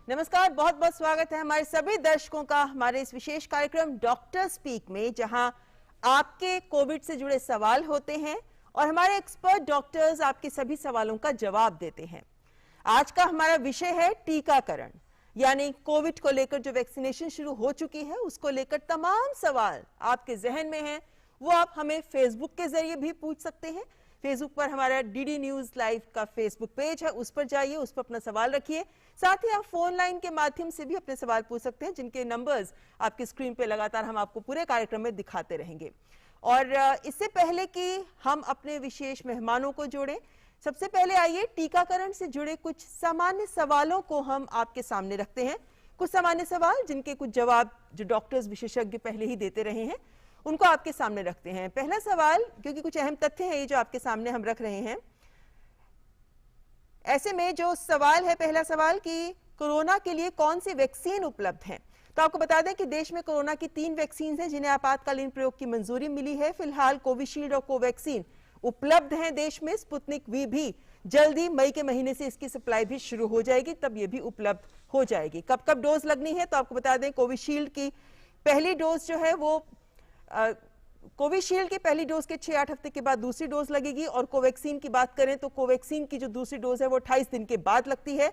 नमस्कार, बहुत बहुत स्वागत है हमारे सभी दर्शकों का हमारे इस विशेष कार्यक्रम डॉक्टर स्पीक में, जहां आपके कोविड से जुड़े सवाल होते हैं और हमारे एक्सपर्ट डॉक्टर्स आपके सभी सवालों का जवाब देते हैं। आज का हमारा विषय है टीकाकरण, यानी कोविड को लेकर जो वैक्सीनेशन शुरू हो चुकी है उसको लेकर तमाम सवाल आपके जहन में हैं, वो आप हमें फेसबुक के जरिए भी पूछ सकते हैं। फेसबुक पर हमारा डीडी न्यूज लाइव का फेसबुक पेज है, उस पर जाइए, उस पर अपना सवाल रखिए। साथ ही आप फोन लाइन के माध्यम से भी अपने सवाल पूछ सकते हैं, जिनके नंबर्स आपकी स्क्रीन पे लगातार हम आपको पूरे कार्यक्रम में दिखाते रहेंगे। और इससे पहले कि हम अपने विशेष मेहमानों को जोड़ें, सबसे पहले आइए टीकाकरण से जुड़े कुछ सामान्य सवालों को हम आपके सामने रखते हैं। कुछ सामान्य सवाल जिनके कुछ जवाब जो डॉक्टर्स विशेषज्ञ पहले ही देते रहे हैं, उनको आपके सामने रखते हैं। पहला सवाल, क्योंकि कुछ अहम तथ्य हैं ये जो आपके सामने हम रख रहे हैं, ऐसे में जो सवाल है, पहला सवाल कि कोरोना के लिए कौन सी वैक्सीन उपलब्ध है। तो आपको बता दें कि देश में कोरोना की 3 वैक्सीन हैं जिन्हें आपातकालीन प्रयोग की मंजूरी मिली है। फिलहाल कोविशील्ड और कोवैक्सीन उपलब्ध हैं देश में। स्पुतनिक वी भी जल्दी मई के महीने से इसकी सप्लाई भी शुरू हो जाएगी, तब ये भी उपलब्ध हो जाएगी। कब कब डोज लगनी है, तो आपको बता दें कोविशील्ड की पहली डोज जो है वो कोविशील्ड की पहली डोज के 6-8 हफ्ते के बाद दूसरी डोज लगेगी, और कोवैक्सीन की बात करें तो कोवैक्सीन की जो दूसरी डोज है वो 28 दिन के बाद लगती है।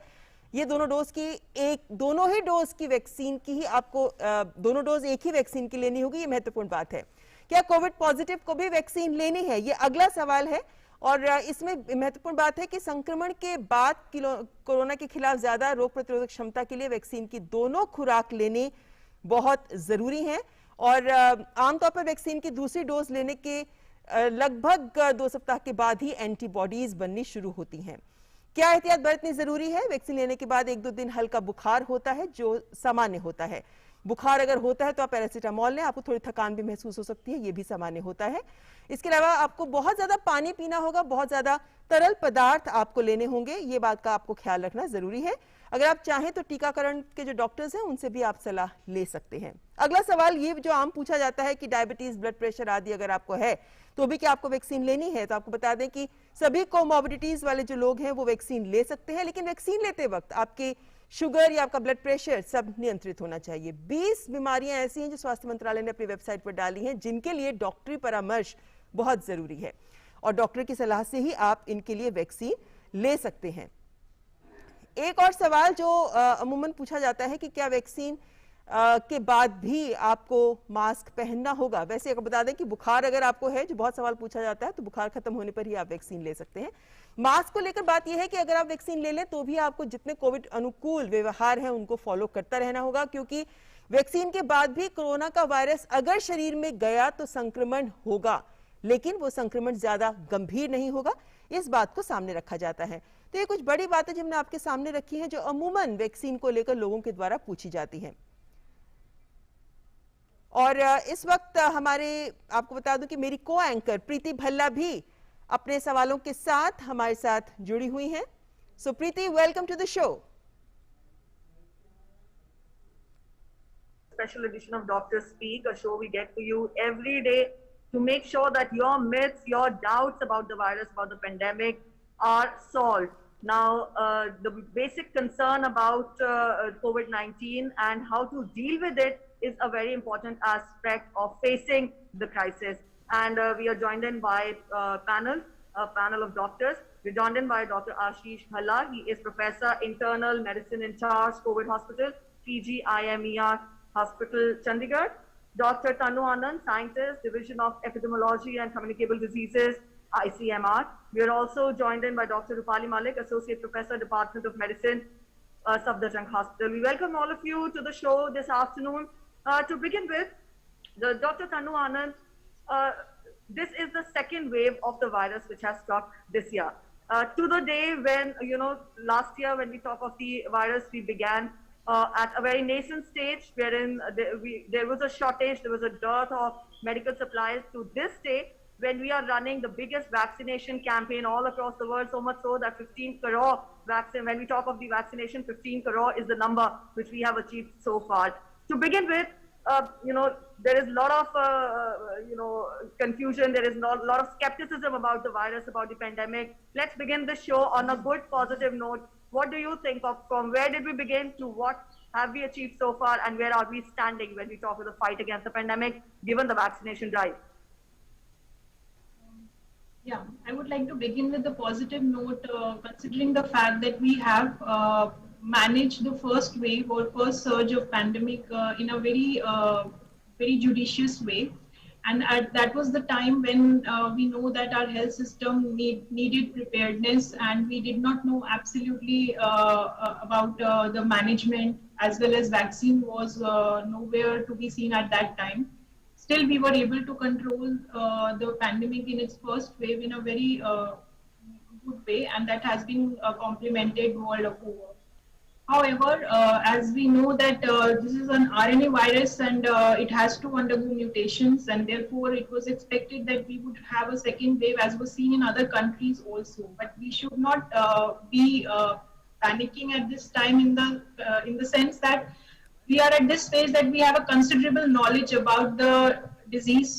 ये दोनों ही डोज की वैक्सीन की ही आपको दोनों डोज एक ही वैक्सीन की लेनी होगी, ये महत्वपूर्ण बात है। क्या कोविड पॉजिटिव को भी वैक्सीन लेनी है, ये अगला सवाल है। और इसमें महत्वपूर्ण बात है कि संक्रमण के बाद कोरोना के खिलाफ ज्यादा रोग प्रतिरोधक क्षमता के लिए वैक्सीन की दोनों खुराक लेनी बहुत जरूरी है। और आमतौर पर वैक्सीन की दूसरी डोज लेने के लगभग 2 सप्ताह के बाद ही एंटीबॉडीज बननी शुरू होती हैं। क्या एहतियात बरतनी जरूरी है? वैक्सीन लेने के बाद 1-2 दिन हल्का बुखार होता है जो सामान्य होता है। बुखार अगर होता है तो आप पैरासीटामोल लें, आपको थोड़ी थकान भी महसूस हो सकती है, ये भी सामान्य होता है। इसके अलावा आपको बहुत ज्यादा पानी पीना होगा, बहुत ज्यादा तरल पदार्थ आपको लेने होंगे, ये बात का आपको ख्याल रखना जरूरी है। अगर आप चाहें तो टीकाकरण के जो डॉक्टर्स हैं उनसे भी आप सलाह ले सकते हैं। अगला सवाल ये जो आम पूछा जाता है कि डायबिटीज, ब्लड प्रेशर आदि अगर आपको है तो भी क्या आपको वैक्सीन लेनी है। तो आपको बता दें कि सभी कोमोर्बिडिटीज वाले जो लोग हैं वो वैक्सीन ले सकते हैं, लेकिन वैक्सीन लेते वक्त आपकी शुगर या आपका ब्लड प्रेशर सब नियंत्रित होना चाहिए। 20 बीमारियां ऐसी हैं जो स्वास्थ्य मंत्रालय ने अपनी वेबसाइट पर डाली हैं, जिनके लिए डॉक्टरी परामर्श बहुत जरूरी है, और डॉक्टर की सलाह से ही आप इनके लिए वैक्सीन ले सकते हैं। एक और सवाल जो अमूमन पूछा जाता है कि क्या वैक्सीन के बाद भी आपको मास्क पहनना होगा। वैसे अगर बता दें कि बुखार अगर आपको है, जो बहुत सवाल पूछा जाता है, तो बुखार खत्म होने पर ही आप वैक्सीन ले सकते हैं। मास्क को लेकर बात यह है कि अगर आप वैक्सीन ले लें तो भी आपको जितने कोविड अनुकूल व्यवहार हैं उनको फॉलो करता रहना होगा, क्योंकि वैक्सीन के बाद भी कोरोना का वायरस अगर शरीर में गया तो संक्रमण होगा, लेकिन वो संक्रमण ज्यादा गंभीर नहीं होगा, इस बात को सामने रखा जाता है। तो ये कुछ बड़ी बातें जो हमने आपके सामने रखी हैं, जो अमूमन वैक्सीन को लेकर लोगों के द्वारा पूछी जाती हैं। और इस वक्त हमारे, आपको बता दूं कि मेरी को एंकर प्रीति भल्ला भी अपने सवालों के साथ हमारे साथ जुड़ी हुई हैं। So Preeti, welcome to the show. Special edition of Dr. Speak, a show we get to you every day to make sure that your myths, your doubts about the virus, about the pandemic are solved. Now, the basic concern about COVID-19 and how to deal with it is a very important aspect of facing the crisis. And we are joined in by a panel of doctors. We're joined in by Dr. Ashish Bhalla. He is Professor Internal Medicine in charge, COVID Hospital, PGIMER Hospital, Chandigarh. Dr. Tanu Anand, Scientist, Division of Epidemiology and Communicable Diseases, ICMR. We are also joined in by Dr. Rupali Malik, Associate Professor, Department of Medicine, Safdarjung Hospital. We welcome all of you to the show this afternoon. To begin with, Dr. Tanu Anand, this is the second wave of the virus which has struck this year. To the day when, last year when we talk of the virus, we began at a very nascent stage wherein there was a shortage, there was a dearth of medical supplies, to this day when we are running the biggest vaccination campaign all across the world, so much so that 15 crore vaccine, when we talk of the vaccination, 15 crore is the number which we have achieved so far. To begin with, there is a lot of, confusion. There is a lot of skepticism about the virus, about the pandemic. Let's begin the show on a good, positive note. what do you think of from where did we begin to what have we achieved so far, and where are we standing when we talk of the fight against the pandemic, given the vaccination drive? Yeah, I would like to begin with the positive note, considering the fact that we have managed the first wave or first surge of pandemic in a very judicious way. And that was the time when we know that our health system needed preparedness, and we did not know absolutely about the management, as well as vaccine was nowhere to be seen at that time. Still, we were able to control the pandemic in its first wave in a very good way, and that has been complemented world over. However, as we know that this is an RNA virus, and it has to undergo mutations, and therefore it was expected that we would have a second wave, as was seen in other countries also. But we should not be panicking at this time in the sense that we are at this stage that we have a considerable knowledge about the disease.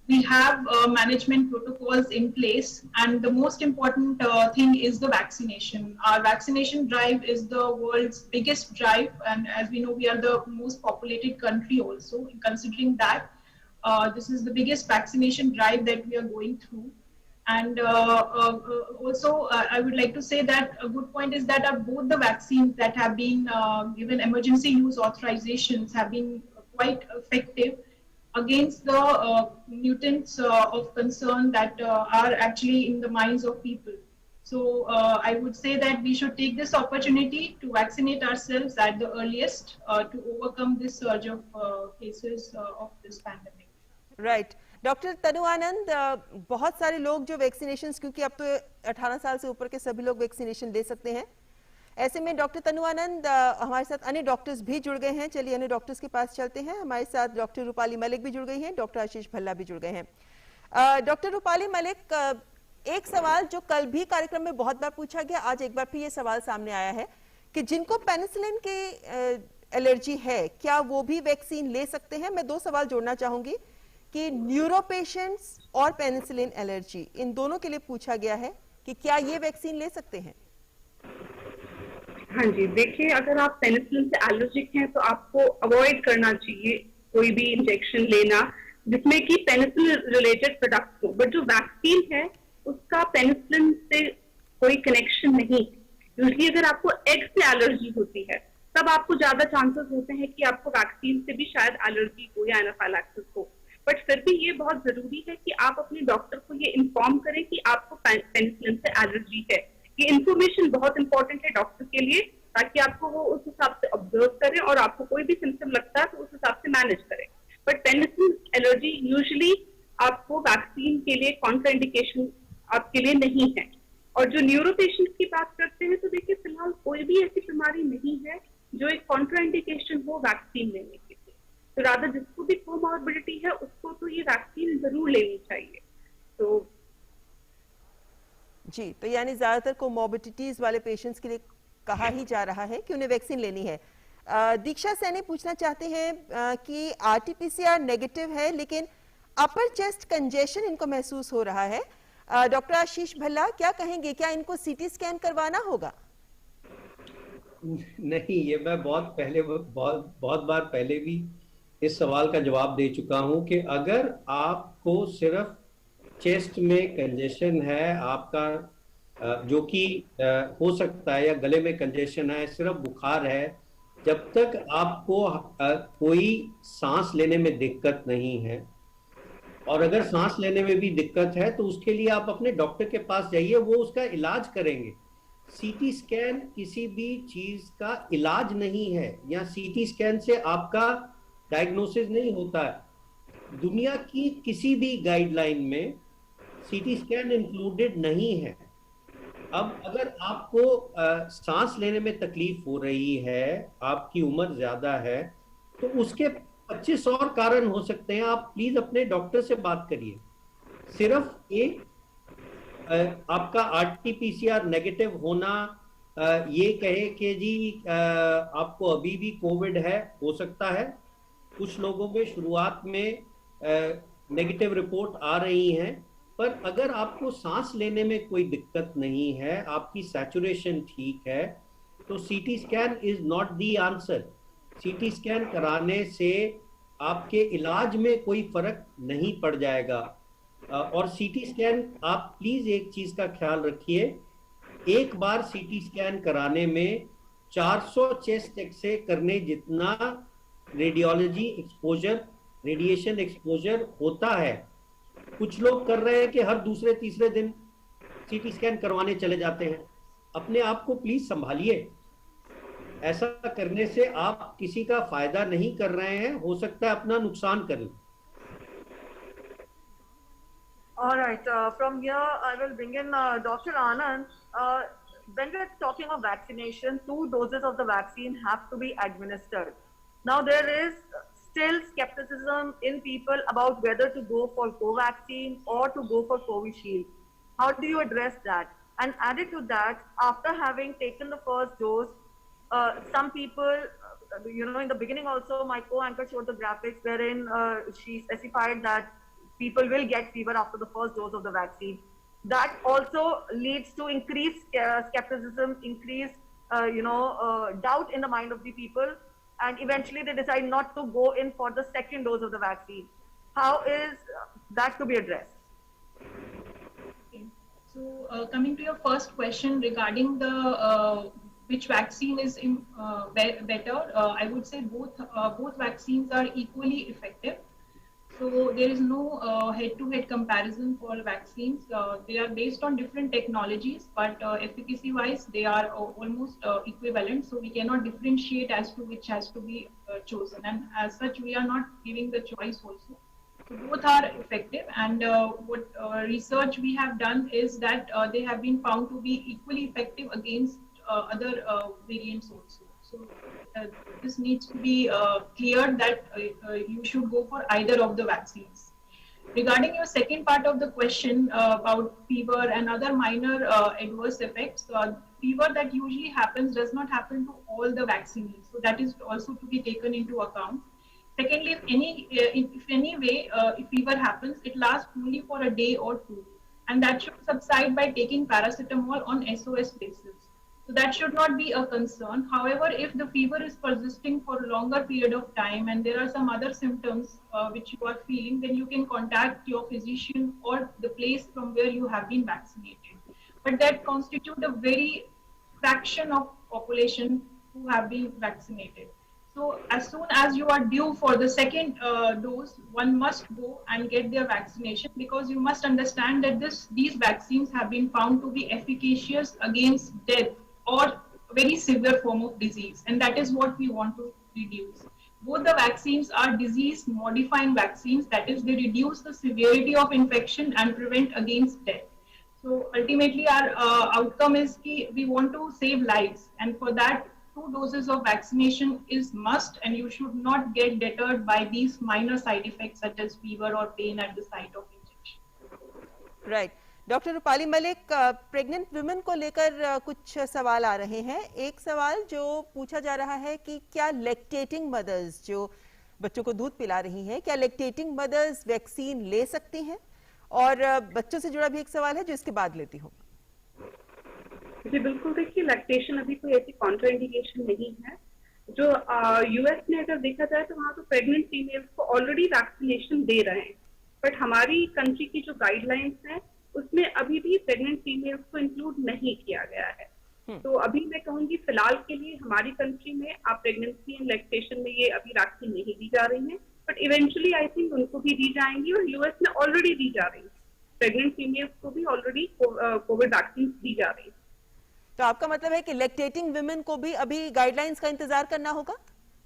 We have management protocols in place, and the most important thing is the vaccination. Our vaccination drive is the world's biggest drive, and as we know, we are the most populated country also. Considering that, this is the biggest vaccination drive that we are going through. And also, I would like to say that a good point is that both the vaccines that have been given emergency use authorizations have been quite effective against the mutants of concern that are actually in the minds of people. So I would say that we should take this opportunity to vaccinate ourselves at the earliest to overcome this surge of cases of this pandemic. Right. Doctor Tanu Anand, बहुत सारे लोग जो vaccination, क्योंकि अब तो 18 साल से ऊपर के सभी लोग वैक्सीनेशन ले सकते हैं, ऐसे में डॉक्टर तनु आनंद हमारे साथ अन्य डॉक्टर्स भी जुड़ गए हैं। चलिए अन्य डॉक्टर्स के पास चलते हैं। हमारे साथ डॉक्टर रूपाली मलिक भी जुड़ गई हैं, डॉक्टर आशीष भल्ला भी जुड़ गए हैं। डॉक्टर रूपाली मलिक, एक सवाल जो कल भी कार्यक्रम में बहुत बार पूछा गया, आज एक बार फिर ये सवाल सामने आया है कि जिनको पेनिसिलिन की एलर्जी है, क्या वो भी वैक्सीन ले सकते हैं? मैं दो सवाल जोड़ना चाहूंगी कि न्यूरो पेशेंट्स और पेनिसिलिन एलर्जी, इन दोनों के लिए पूछा गया है कि क्या ये वैक्सीन ले सकते हैं? हाँ जी, देखिए, अगर आप पेनिसिलिन से एलर्जिक हैं तो आपको अवॉइड करना चाहिए कोई भी इंजेक्शन लेना जिसमें कि पेनिसिलिन रिलेटेड प्रोडक्ट हो। बट जो वैक्सीन है उसका पेनिसिलिन से कोई कनेक्शन नहीं। यूजली अगर आपको एग से एलर्जी होती है तब आपको ज्यादा चांसेस होते हैं कि आपको वैक्सीन से भी शायद एलर्जी हो या एनाफाइलैक्सिस हो। बट फिर भी ये बहुत जरूरी है कि आप अपने डॉक्टर को ये इन्फॉर्म करें कि आपको पेनिसिलिन से एलर्जी है। ये इन्फॉर्मेशन बहुत इंपॉर्टेंट है डॉक्टर के लिए, ताकि आपको वो उस हिसाब से ऑब्जर्व करें और आपको कोई भी सिम्टम लगता है तो उस हिसाब से मैनेज करें। बट पेनिसिलिन एलर्जी यूजुअली आपको वैक्सीन के लिए कॉन्ट्राइंडिकेशन आपके लिए नहीं है। और जो न्यूरो पेशेंट की बात करते हैं तो देखिए, फिलहाल कोई भी ऐसी बीमारी नहीं है जो एक कॉन्ट्राइंडिकेशन हो वैक्सीन लेने के लिए। तो रादर जिसको भी कोमॉर्बिडिटी है उसको तो ये वैक्सीन जरूर लेनी चाहिए। तो जी, तो यानी ज्यादातर कोमॉर्बिडिटीज वाले पेशेंट्स के लिए कहा ही जा रहा है कि उन्हें वैक्सीन लेनी है। दीक्षा सैनी पूछना चाहते हैं कि आरटीपीसीआर नेगेटिव है लेकिन अपर चेस्ट कंजेशन इनको महसूस हो रहा है। डॉक्टर आशीष भल्ला, क्या कहेंगे, क्या इनको सीटी स्कैन करवाना होगा? नहीं, ये मैं बहुत बार पहले भी इस सवाल का जवाब दे चुका हूं कि अगर आपको सिर्फ चेस्ट में कंजेशन है आपका, जो कि हो सकता है, या गले में कंजेशन है, सिर्फ बुखार है, जब तक आपको कोई सांस लेने में दिक्कत नहीं है, और अगर सांस लेने में भी दिक्कत है तो उसके लिए आप अपने डॉक्टर के पास जाइए, वो उसका इलाज करेंगे। सीटी स्कैन किसी भी चीज का इलाज नहीं है, या सीटी स्कैन से आपका डायग्नोसिस नहीं होता है। दुनिया की किसी भी गाइडलाइन में सीटी स्कैन इंक्लूडेड नहीं है। अब अगर आपको सांस लेने में तकलीफ हो रही है, आपकी उम्र ज्यादा है, तो उसके 25 और कारण हो सकते हैं। आप प्लीज अपने डॉक्टर से बात करिए। सिर्फ एक आपका आरटीपीसीआर नेगेटिव होना ये कहे कि जी आपको अभी भी कोविड है, हो सकता है। कुछ लोगों में शुरुआत में नेगेटिव रिपोर्ट आ रही हैं, पर अगर आपको सांस लेने में कोई दिक्कत नहीं है, आपकी सैचुरेशन ठीक है, तो CT scan is not the answer. CT scan कराने से आपके इलाज में कोई फर्क नहीं पड़ जाएगा। और सीटी स्कैन, आप प्लीज एक चीज का ख्याल रखिए, एक बार सीटी स्कैन कराने में 400 चेस्ट एक्सरे करने जितना रेडियोलॉजी एक्सपोजर, रेडिएशन एक्सपोजर होता है। कुछ लोग कर रहे हैं कि हर दूसरे तीसरे दिन सीटी स्कैन करवाने चले जाते हैं। अपने आप को प्लीज संभालिए। ऐसा करने से आप किसी का फायदा नहीं कर रहे हैं, हो सकता है अपना नुकसान करें। All right. From here, I will bring in Dr. Anand. When we're talking of vaccination, 2 doses of the vaccine have to be administered. Now, there is still skepticism in people about whether to go for Covaxin or to go for Covishield. How do you address that? And added to that, after having taken the first dose, some people, in the beginning also, my co-anchor showed the graphics wherein she specified that people will get fever after the first dose of the vaccine. That also leads to increased skepticism, increased, doubt in the mind of the people, and eventually they decide not to go in for the second dose of the vaccine. How is that to be addressed? Okay. So coming to your first question regarding the which vaccine is better, I would say both vaccines are equally effective. So there is no head-to-head comparison for vaccines. They are based on different technologies, but efficacy-wise, they are almost equivalent. So we cannot differentiate as to which has to be chosen. And as such, we are not giving the choice also. So both are effective. And what research we have done is that they have been found to be equally effective against other variants also. So this needs to be clear that you should go for either of the vaccines. Regarding your second part of the question about fever and other minor adverse effects, fever that usually happens does not happen to all the vaccinees. So that is also to be taken into account. Secondly, if any way if fever happens, it lasts only for a day or two, and that should subside by taking paracetamol on SOS basis. So that should not be a concern. However, if the fever is persisting for a longer period of time and there are some other symptoms which you are feeling, then you can contact your physician or the place from where you have been vaccinated. But that constitutes a very fraction of population who have been vaccinated. So as soon as you are due for the second dose, one must go and get their vaccination, because you must understand that these vaccines have been found to be efficacious against death or very severe form of disease, and that is what we want to reduce. Both the vaccines are disease modifying vaccines, that is, they reduce the severity of infection and prevent against death. So ultimately our outcome is that we want to save lives, and for that 2 doses of vaccination is must, and you should not get deterred by these minor side effects such as fever or pain at the site of injection. Right. Doctor Rupali Malik, pregnant women को लेकर कुछ सवाल आ रहे हैं। एक सवाल जो पूछा जा रहा है कि क्या लैक्टेटिंग मदर्स जो बच्चों को दूध पिला रही हैं, क्या लैक्टेटिंग मदर्स वैक्सीन ले सकती हैं? और बच्चों से जुड़ा भी एक सवाल है जो इसके बाद लेती हूँ। जी बिल्कुल, देखिए लैक्टेशन अभी कोई ऐसी कॉन्ट्राइंडिकेशन नहीं है। जो यूएस में अगर देखा जाए तो वहाँ तो प्रेग्नेंट फीमेल्स को ऑलरेडी वैक्सीनेशन दे रहे हैं, बट हमारी कंट्री की जो गाइडलाइंस है उसमें अभी भी प्रेग्नेंट फीमेल्स को इंक्लूड नहीं किया गया है। तो अभी मैं कहूंगी फिलहाल के लिए हमारी कंट्री में आप प्रेगनेंसी एंड लैक्टेशन में ये अभी वैक्सीन नहीं दी जा रही है, बट इवेंचुअली आई थिंक उनको भी दी जाएंगी, और यूएस में ऑलरेडी दी जा रही है। प्रेग्नेंट फीमेल्स को भी ऑलरेडी कोविड वैक्सीन दी जा रही है। तो आपका मतलब है कि लैक्टेटिंग वुमेन को भी अभी गाइडलाइंस का इंतजार करना होगा?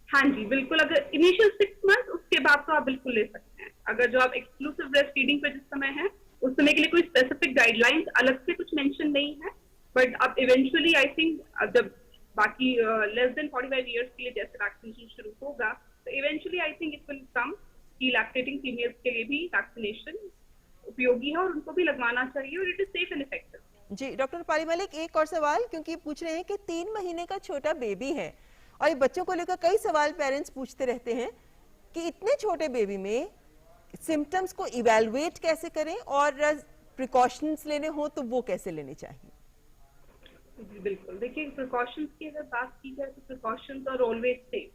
हाँ जी बिल्कुल, अगर इनिशियल 6 मंथ उसके बाद तो आप बिल्कुल ले सकते हैं। अगर जो आप एक्सक्लूसिव ब्रेस्ट फीडिंग पे जिस समय है उस समय के लिए कोई स्पेसिफिक गाइडलाइंस अलग से कुछ मेंशन नहीं है, बट अब इवेंचुअली आई थिंक जब बाकी लेस देन 45 इयर्स के लिए जैसे वैक्सीनेशन शुरू होगा तो eventually I think it will come कि लैक्टेटिंग फीमेल्स के लिए भी वैक्सीनेशन उपयोगी है और उनको भी लगवाना चाहिए, और it is safe and effective. जी डॉक्टर रूपाली मलिक, एक और सवाल, क्योंकि पूछ रहे हैं कि 3 महीने का छोटा बेबी है और ये बच्चों को लेकर कई सवाल पेरेंट्स पूछते रहते हैं कि इतने छोटे बेबी में सिम्टम्स को इवैल्यूएट कैसे करें और प्रिकॉशंस लेने हो तो वो कैसे लेने चाहिए? जी बिल्कुल, देखिए प्रिकॉशंस की अगर बात की जाए तो प्रिकॉशंस आर ऑलवेज सेम।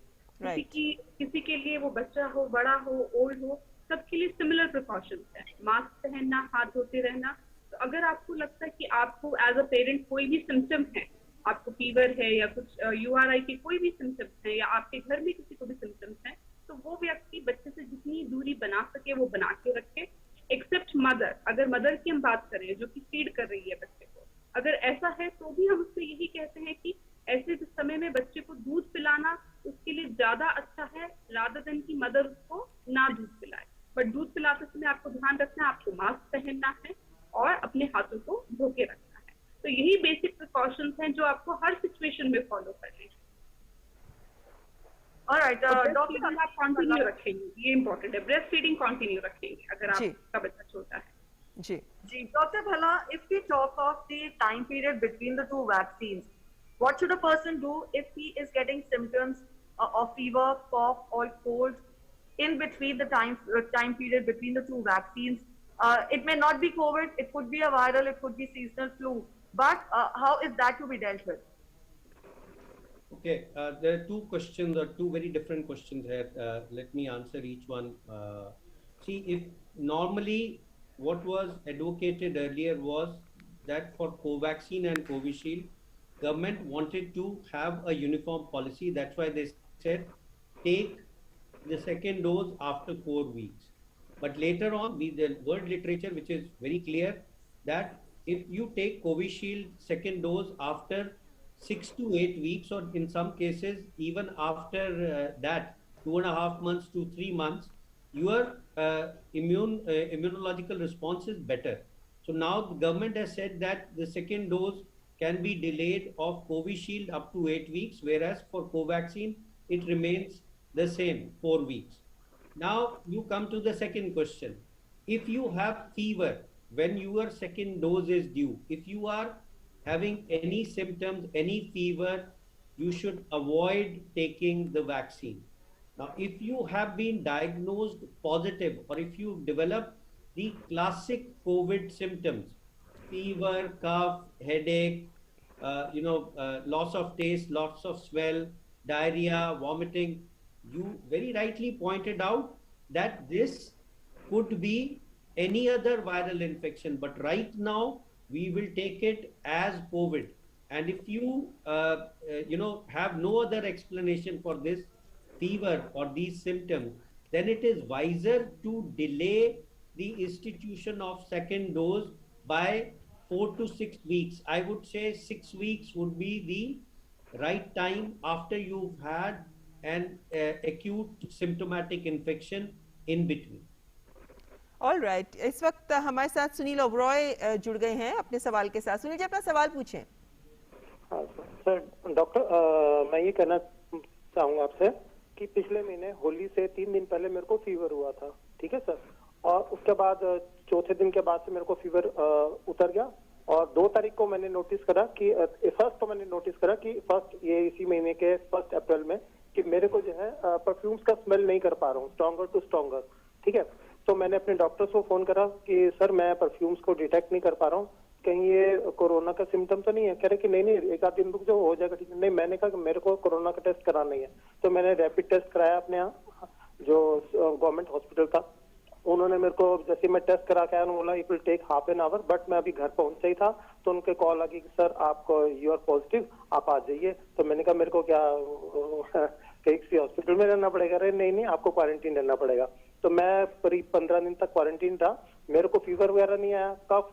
किसी के लिए वो बच्चा हो, बड़ा हो, ओल्ड हो, सबके लिए सिमिलर प्रिकॉशंस है। मास्क पहनना, हाथ धोते रहना। तो अगर आपको लगता है कि आपको एज अ पेरेंट कोई भी सिम्टम है, आपको फीवर है या कुछ URI के कोई भी सिम्टम्स है, या आपके घर में किसी को भी सिम्टम्स है, तो वो व्यक्ति बच्चे से जितनी दूरी बना सके वो बना के रखे, एक्सेप्ट मदर। अगर मदर की हम बात करें जो कि फीड कर रही है बच्चे को, अगर ऐसा है तो भी हम उससे यही कहते हैं कि ऐसे समय में बच्चे को दूध पिलाना उसके लिए ज्यादा अच्छा है, रादर देन की मदर उसको ना दूध पिलाए। बट दूध पिलाते समय आपको ध्यान रखना है, आपको मास्क पहनना है और अपने हाथों को धो के रखना है। तो यही बेसिक प्रिकॉशंस हैं जो आपको हर सिचुएशन में फॉलो करने हैं। डॉक्टर आप कंटिन्यू रखेंगे, ये इंपॉर्टेंट है, ब्रेस्ट फीडिंग कंटिन्यू रखेंगे अगर आपका बच्चा छोटा है। जी Dr. Bhala, if we talk of the time period between the two vaccines, what should a person do if he is getting symptoms of fever, cough, or cold in between the time period between the two vaccines? It may not be COVID, it could be a viral, it could be seasonal flu, but how is that to be dealt with? Okay, there are two questions, or two very different questions here. Let me answer each one. See, if normally what was advocated earlier was that for Covaxin and Covishield, government wanted to have a uniform policy. That's why they said take the second dose after 4 weeks. But later on, the world literature, which is very clear, that if you take Covishield second dose after 6 to 8 weeks, or in some cases even after that 2.5 months to 3 months, your immunological response is better. So now the government has said that the second dose can be delayed of Covishield up to 8 weeks, whereas for Covaxin it remains the same, 4 weeks. Now you come to the second question. If you have fever when your second dose is due, if you are having any symptoms, any fever, you should avoid taking the vaccine. Now, if you have been diagnosed positive, or if you develop the classic COVID symptoms, fever, cough, headache, loss of taste, loss of smell, diarrhea, vomiting, you very rightly pointed out that this could be any other viral infection, but right now we will take it as COVID. And if you, have no other explanation for this fever or these symptoms, then it is wiser to delay the institution of second dose by 4 to 6 weeks. I would say 6 weeks would be the right time after you've had an acute symptomatic infection in between. All right, इस वक्त हमारे साथ सुनील ओबरॉय जुड़ गए हैं अपने सवाल के साथ। सुनील जी, अपना सवाल पूछें। हाँ सर, डॉक्टर मैं ये कहना चाहूँगा आपसे कि पिछले महीने होली से 3 दिन पहले मेरे को फीवर हुआ था, ठीक है सर, और उसके बाद चौथे दिन के बाद से मेरे को फीवर उतर गया, और 2 तारीख को मैंने नोटिस करा कि फर्स्ट ये इसी महीने के 1 अप्रैल में कि मेरे को जो है परफ्यूम्स का स्मेल नहीं कर पा रहा हूँ, स्ट्रॉन्गर टू स्ट्रॉन्गर, ठीक है। तो मैंने अपने डॉक्टर को फोन करा कि सर मैं परफ्यूम्स को डिटेक्ट नहीं कर पा रहा हूँ, कहीं ये कोरोना का सिम्टम तो नहीं है? कह रहे कि नहीं 1 आध दिन रुक जाओ, हो जाएगा ठीक है। नहीं, मैंने कहा कि मेरे को कोरोना का टेस्ट कराना ही है। तो मैंने रैपिड टेस्ट कराया अपने यहाँ जो गवर्नमेंट हॉस्पिटल था। उन्होंने मेरे को जैसे मैं टेस्ट करा के आया, उन्होंने बोला it will take half an hour, but मैं अभी घर पहुंचा ही था तो उनके कॉल आ गई कि सर आपको यू आर पॉजिटिव, आप आ जाइए। तो मैंने कहा मेरे को क्या कहीं किसी हॉस्पिटल में रहना पड़ेगा? अरे नहीं, आपको क्वारंटीन रहना पड़ेगा। तो मैं करीब 15 दिन तक क्वारंटीन था। मेरे को फीवर वगैरह नहीं आया, कफ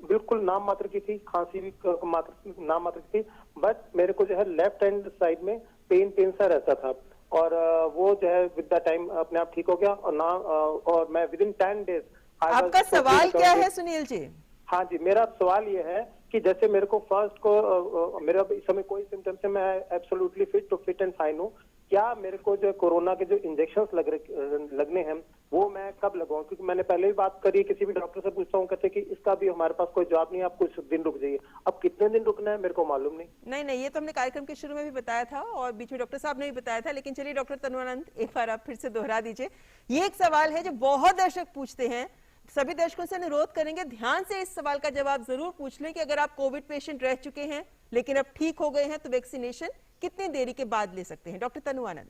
बिल्कुल नाम मात्र की थी, खांसी भी नाम मात्र की थी, बट मेरे को जो है लेफ्ट हैंड साइड में पेन सा रहता था, और वो जो है विद द टाइम अपने आप ठीक हो गया। और मैं विद इन 10 डेज। आपका सवाल क्या है सुनील जी? हाँ जी, मेरा सवाल ये है कि जैसे मेरे को फर्स्ट को मेरा इस समय कोई सिम्टम्स है, मैं एब्सोल्युटली फिट एंड फाइन हूँ। क्या मेरे को जो कोरोना के जो इंजेक्शंस लगने हैं वो मैं कब लगवाऊं? क्योंकि मैंने पहले भी बात करी, किसी भी डॉक्टर से पूछता हूँ, कहते कि इसका भी हमारे पास कोई जवाब नहीं है, आप कुछ दिन रुक जाइए। अब कितने दिन रुकना है मेरे को मालूम नहीं। नहीं, ये तो हमने कार्यक्रम के शुरू में भी बताया था और बीच में डॉक्टर साहब ने भी बताया था, लेकिन चलिए डॉक्टर तन्वानंद एक बार आप फिर से दोहरा दीजिए। ये एक सवाल है जो बहुत दर्शक पूछते हैं, सभी दर्शकों से अनुरोध करेंगे ध्यान से इस सवाल का जवाब जरूर पूछ लें कि अगर आप कोविड पेशेंट रह चुके हैं लेकिन अब ठीक हो गए हैं तो वैक्सीनेशन कितनी देरी के बाद ले सकते हैं। डॉक्टर तनु आनंद।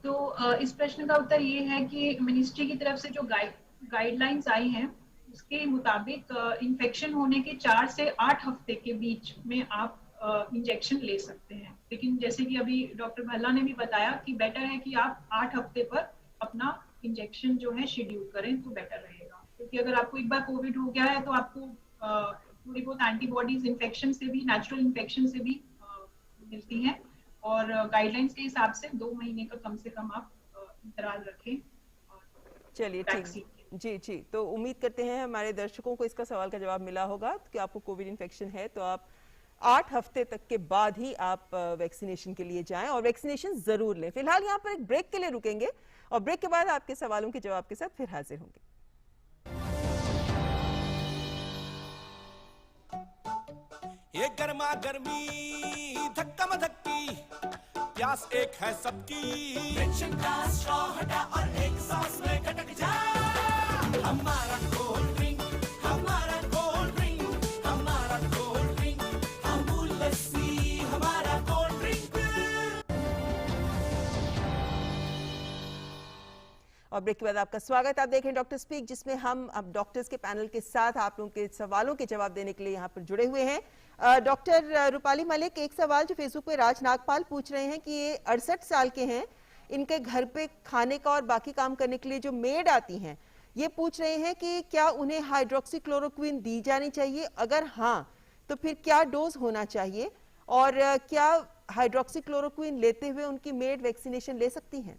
तो इस प्रश्न का उत्तर ये है कि मिनिस्ट्री की तरफ से जो गाइडलाइंस आई हैं उसके मुताबिक इन्फेक्शन होने के 4 से 8 हफ्ते के बीच में आप इंजेक्शन ले सकते हैं। लेकिन जैसे कि अभी डॉक्टर भल्ला ने भी बताया कि बेटर है कि आप 8 हफ्ते पर अपना इंजेक्शन जो है शेड्यूल करें तो बेटर रहेगा, क्योंकि अगर आपको एक बार कोविड हो गया है तो आपको थोड़ी बहुत एंटीबॉडीज इन्फेक्शन से भी, नेचुरल इन्फेक्शन से भी मिलती हैं और गाइडलाइंस के हिसाब से 2 महीने का कम से कम आप अंतराल रखें। चलिए ठीक जी जी, तो उम्मीद करते हैं हमारे दर्शकों को इसका सवाल का जवाब मिला होगा कि आपको कोविड इन्फेक्शन है तो आप 8 हफ्ते तक के बाद ही आप वैक्सीनेशन के लिए जाएं और वैक्सीनेशन जरूर लें। फिलहाल यहाँ पर एक ब्रेक के लिए रुकेंगे और ब्रेक के बाद आपके सवालों के जवाब के साथ फिर हाजिर होंगे। ये गर्मा गर्मी धक्का धक्की प्यास एक है सबकी, हटा और एक सांस में खटक जा। हमारा कोल्ड ड्रिंक, हमारा कोल्ड ड्रिंक, हमारा कोल्ड ड्रिंक, अमूल लस्सी हमारा कोल्ड ड्रिंक। और ब्रेक के बाद आपका स्वागत। आप देख रहे हैं डॉक्टर स्पीक, जिसमें हम अब डॉक्टर्स के पैनल के साथ आप लोगों के सवालों के जवाब देने के लिए यहाँ पर जुड़े हुए हैं। डॉक्टर रूपाली मलिक, एक सवाल जो फेसबुक पे राज नागपाल पूछ रहे हैं कि ये 68 साल के हैं, इनके घर पे खाने का और बाकी काम करने के लिए जो मेड आती हैं, ये पूछ रहे हैं कि क्या उन्हें हाइड्रोक्सीक्लोरोक्विन दी जानी चाहिए, अगर हाँ तो फिर क्या डोज होना चाहिए और क्या हाइड्रोक्सीक्लोरोक्विन लेते हुए उनकी मेड वैक्सीनेशन ले सकती हैं?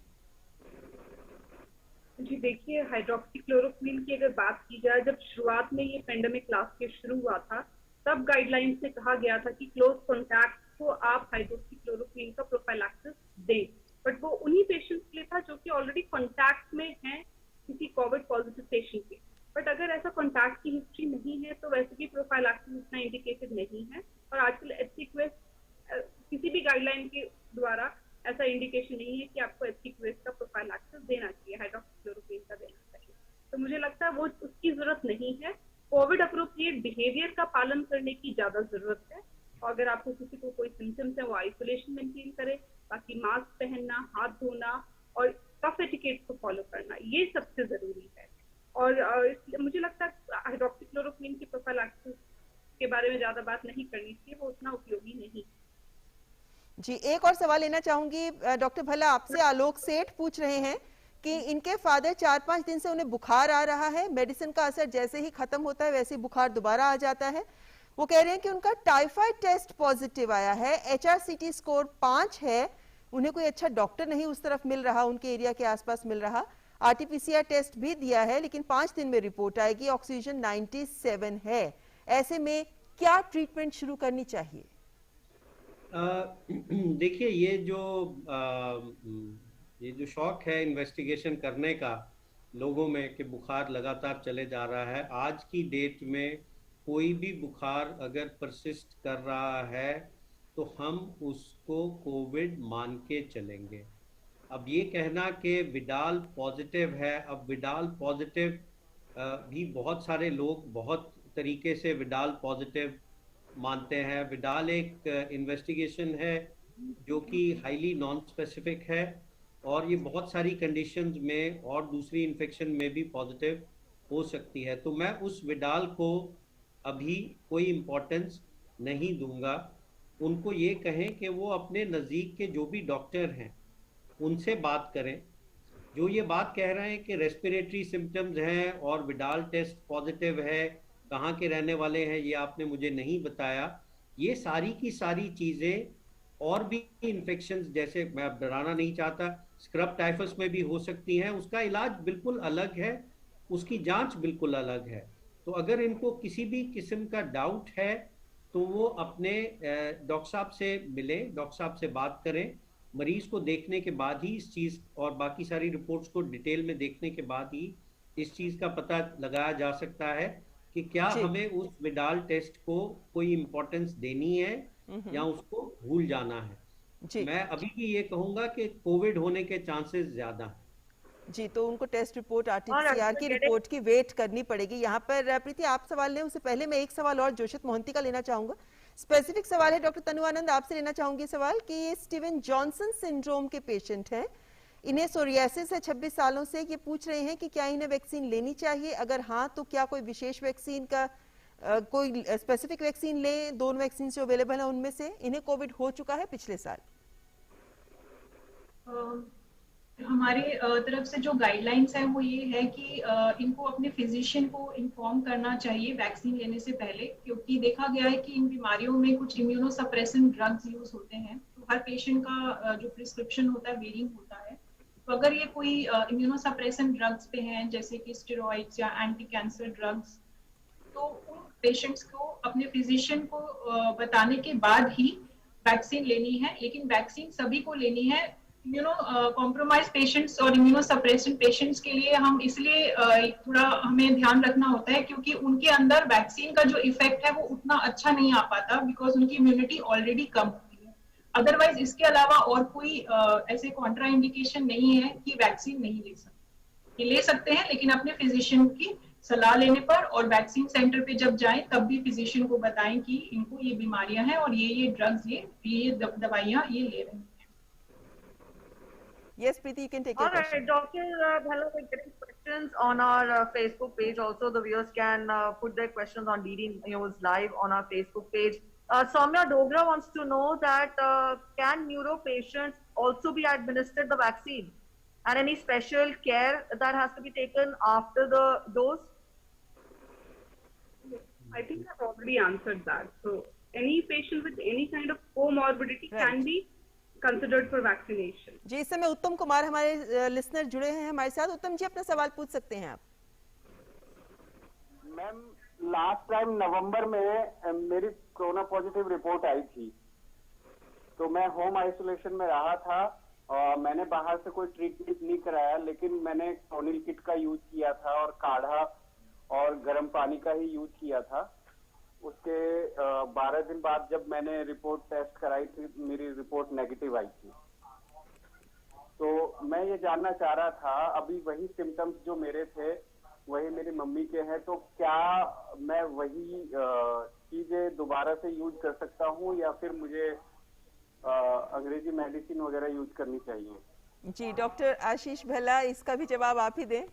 जी देखिए, हाइड्रोक्सीक्लोरोक्विन की अगर बात की जाए, जब शुरुआत में ये पेंडेमिक लास्ट ईयर शुरू हुआ था तब गाइडलाइंस में कहा गया था कि क्लोज कॉन्टैक्ट को आप हाइड्रोक्सीक्लोरोक्विन का प्रोफाइलैक्सिस दें, बट वो उन्हीं पेशेंट्स के लिए था जो कि ऑलरेडी कॉन्टैक्ट में हैं किसी कोविड पॉजिटिव पेशेंट के। बट अगर ऐसा कॉन्टैक्ट की हिस्ट्री नहीं है तो वैसे भी प्रोफाइलैक्सिस इतना इंडिकेटेड नहीं है और आजकल एथिक्वेस किसी भी गाइडलाइन के द्वारा ऐसा इंडिकेशन नहीं है कि आपको एथिक्वेस का प्रोफाइलैक्सिस देना चाहिए, हाइड्रोक्सीक्लोरोक्विन का देना चाहिए। तो मुझे लगता है वो उसकी जरूरत नहीं है। कोविड अप्रोप्रिएट बिहेवियर का पालन करने की ज्यादा जरूरत है और अगर आपको किसी को कोई सिम्टम्स है वो आइसोलेशन मेंटेन करे, बाकी मास्क पहनना, हाथ धोना और कफ एटिकेट को फॉलो करना, ये सबसे जरूरी है। और मुझे लगता है हाइड्रोक्सीक्लोरोक्विन की प्रोफाइलैक्सिस के बारे में ज्यादा बात नहीं करनी चाहिए, वो उतना उपयोगी नहीं। जी, एक और सवाल लेना चाहूंगी डॉक्टर भल्ला आपसे। आलोक सेठ पूछ रहे हैं कि इनके फादर 4-5 दिन से उन्हें बुखार आ रहा है, मेडिसिन का असर जैसे ही खत्म होता है वैसे ही बुखार दोबारा आ जाता है। वो कह रहे हैं कि उनका टाइफाइड टेस्ट पॉजिटिव आया है, HRCT स्कोर 5 है, उन्हें कोई अच्छा डॉक्टर नहीं उस तरफ मिल रहा, उनके एरिया के आसपास मिल रहा। RT-PCR टेस्ट भी दिया है लेकिन 5 दिन में रिपोर्ट आएगी, ऑक्सीजन 97 है। ऐसे में क्या ट्रीटमेंट शुरू करनी चाहिए? देखिए, ये जो शौक है इन्वेस्टिगेशन करने का लोगों में कि बुखार लगातार चले जा रहा है, आज की डेट में कोई भी बुखार अगर परसिस्ट कर रहा है तो हम उसको कोविड मान के चलेंगे। अब ये कहना कि विडाल पॉजिटिव है, अब विडाल पॉजिटिव भी बहुत सारे लोग बहुत तरीके से विडाल पॉजिटिव मानते हैं। विडाल एक इन्वेस्टिगेशन है जो कि हाईली नॉन स्पेसिफिक है और ये बहुत सारी कंडीशंस में और दूसरी इन्फेक्शन में भी पॉजिटिव हो सकती है। तो मैं उस विडाल को अभी कोई इम्पोर्टेंस नहीं दूंगा। उनको ये कहें कि वो अपने नज़दीक के जो भी डॉक्टर हैं उनसे बात करें। जो ये बात कह रहे हैं कि रेस्पिरेटरी सिम्टम्स हैं और विडाल टेस्ट पॉजिटिव है, कहाँ के रहने वाले हैं ये आपने मुझे नहीं बताया, ये सारी की सारी चीज़ें और भी इन्फेक्शंस, जैसे मैं अब डराना नहीं चाहता, स्क्रब टाइफस में भी हो सकती हैं, उसका इलाज बिल्कुल अलग है, उसकी जांच बिल्कुल अलग है। तो अगर इनको किसी भी किस्म का डाउट है तो वो अपने डॉक्टर साहब से मिले, डॉक्टर साहब से बात करें। मरीज को देखने के बाद ही इस चीज़ और बाकी सारी रिपोर्ट्स को डिटेल में देखने के बाद ही इस चीज़ का पता लगाया जा सकता है कि क्या हमें उस विडाल टेस्ट को कोई इम्पोर्टेंस देनी है या उसको भूल जाना है। मैं अभी भी ये कहूंगा कि कोविड होने के चांसेस ज्यादा हैं। जी, तो उनको टेस्ट रिपोर्ट और आरटीपीसीआर की अगर रिपोर्ट की वेट करनी पड़ेगी। यहाँ पर प्रीति आप सवाल लें उससे पहले मैं एक सवाल और जोशित मोहंती का लेना चाहूंगा। स्पेसिफिक सवाल है डॉक्टर तनु आनंद, आपसे लेना चाहूंगी सवाल कि ये स्टीवन जॉनसन सिंड्रोम के पेशेंट हैं, इन्हें सोरियासिस है 26 सालों से, ये पूछ रहे हैं कि क्या इन्हें वैक्सीन लेनी चाहिए, अगर हाँ तो क्या कोई विशेष वैक्सीन का कोई स्पेसिफिक वैक्सीन लें, दोनों वैक्सीन जो अवेलेबल है उनमें से। इन्हें कोविड हो चुका है पिछले साल। हमारे तरफ से जो गाइडलाइंस है वो ये है कि इनको अपने फिजिशियन को इन्फॉर्म करना चाहिए वैक्सीन लेने से पहले, क्योंकि देखा गया है कि इन बीमारियों में कुछ इम्यूनोसप्रेसेंट ड्रग्स यूज होते हैं, तो हर पेशेंट का जो प्रिस्क्रिप्शन होता है वेरिंग होता है। तो अगर ये कोई इम्यूनोसप्रेसेंट ड्रग्स पे हैं जैसे कि स्टेरॉइड्स या एंटी कैंसर ड्रग्स, तो उन पेशेंट्स को अपने फिजिशियन को बताने के बाद ही वैक्सीन लेनी है। लेकिन वैक्सीन सभी को लेनी है। कॉम्प्रोमाइज पेशेंट्स और इम्यूनोसप्रेसेंट पेशेंट्स के लिए हम इसलिए थोड़ा हमें ध्यान रखना होता है क्योंकि उनके अंदर वैक्सीन का जो इफेक्ट है वो उतना अच्छा नहीं आ पाता, बिकॉज उनकी इम्यूनिटी ऑलरेडी कम होती है। अदरवाइज इसके अलावा और कोई ऐसे कॉन्ट्रा इंडिकेशन नहीं है कि वैक्सीन नहीं ले सकते। ये ले सकते हैं लेकिन अपने फिजिशियन की सलाह लेने पर, और वैक्सीन सेंटर पे जब जाएं तब भी फिजिशियन को बताएं कि इनको ये बीमारियां हैं और ये ड्रग्स ये दवाइयां ये ले रहे हैं। Yes, Preeti, you can take your All right, question. Dr. Bhalla, we're getting questions on our Facebook page. Also, the viewers can put their questions on DD News Live on our Facebook page. Soumya Dogra wants to know that can neuro patients also be administered the vaccine, and any special care that has to be taken after the dose? I think I've already answered that. So any patient with any kind of comorbidity can be considered for vaccination. जी, इस समय उत्तम कुमार हमारे listener जुड़े हैं हमारे साथ। उत्तम जी, अपना सवाल पूछ सकते हैं आप। मैम, लास्ट टाइम नवंबर में मेरी कोरोना पॉजिटिव रिपोर्ट आई थी, तो मैं होम आइसोलेशन में रहा था और मैंने बाहर से कोई ट्रीटमेंट नहीं कराया, लेकिन मैंने टोनिल किट का यूज किया था और काढ़ा और गर्म पानी का ही यूज किया था। उसके 12 दिन बाद जब मैंने रिपोर्ट टेस्ट कराई थी, मेरी रिपोर्ट नेगेटिव आई थी। तो मैं ये जानना चाह रहा था, अभी वही सिम्टम्स जो मेरे थे वही मेरी मम्मी के हैं, तो क्या मैं वही चीजें दोबारा से यूज कर सकता हूँ या फिर मुझे अंग्रेजी मेडिसिन वगैरह यूज करनी चाहिए? जी, डॉक्टर आशीष भल्ला, इसका भी जवाब आप ही दें।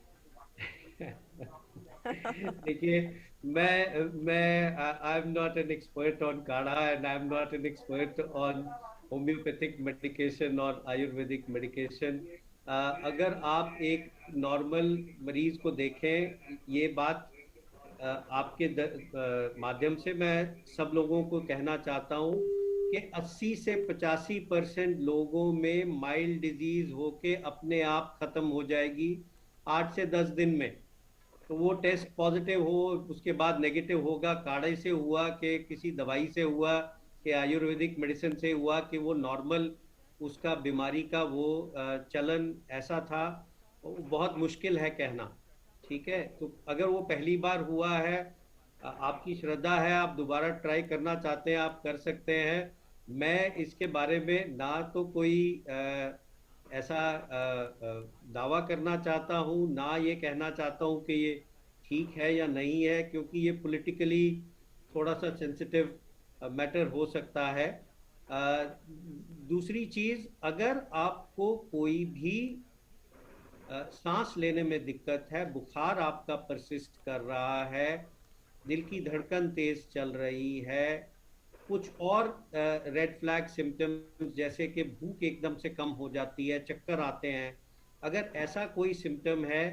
देखिए, मैं I am not an expert on kadha and I am not an expert on homeopathic medication और आयुर्वेदिक मेडिकेशन। अगर आप एक नॉर्मल मरीज को देखें, ये बात आपके माध्यम से मैं सब लोगों को कहना चाहता हूँ कि 80 से 85% लोगों में माइल्ड डिजीज होके अपने आप खत्म हो जाएगी 8 से 10 दिन में। तो वो टेस्ट पॉजिटिव हो, उसके बाद नेगेटिव होगा, काढ़े से हुआ कि किसी दवाई से हुआ कि आयुर्वेदिक मेडिसिन से हुआ कि वो नॉर्मल उसका बीमारी का वो चलन ऐसा था, बहुत मुश्किल है कहना। ठीक है, तो अगर वो पहली बार हुआ है, आपकी श्रद्धा है, आप दोबारा ट्राई करना चाहते हैं, आप कर सकते हैं। मैं इसके बारे में ना तो कोई ऐसा दावा करना चाहता हूँ, ना ये कहना चाहता हूँ कि ये ठीक है या नहीं है, क्योंकि ये पॉलिटिकली थोड़ा सा सेंसिटिव मैटर हो सकता है। दूसरी चीज़, अगर आपको कोई भी सांस लेने में दिक्कत है, बुखार आपका परसिस्ट कर रहा है, दिल की धड़कन तेज चल रही है, कुछ और रेड फ्लैग सिम्टम्स जैसे कि भूख एकदम से कम हो जाती है, चक्कर आते हैं, अगर ऐसा कोई सिम्टम है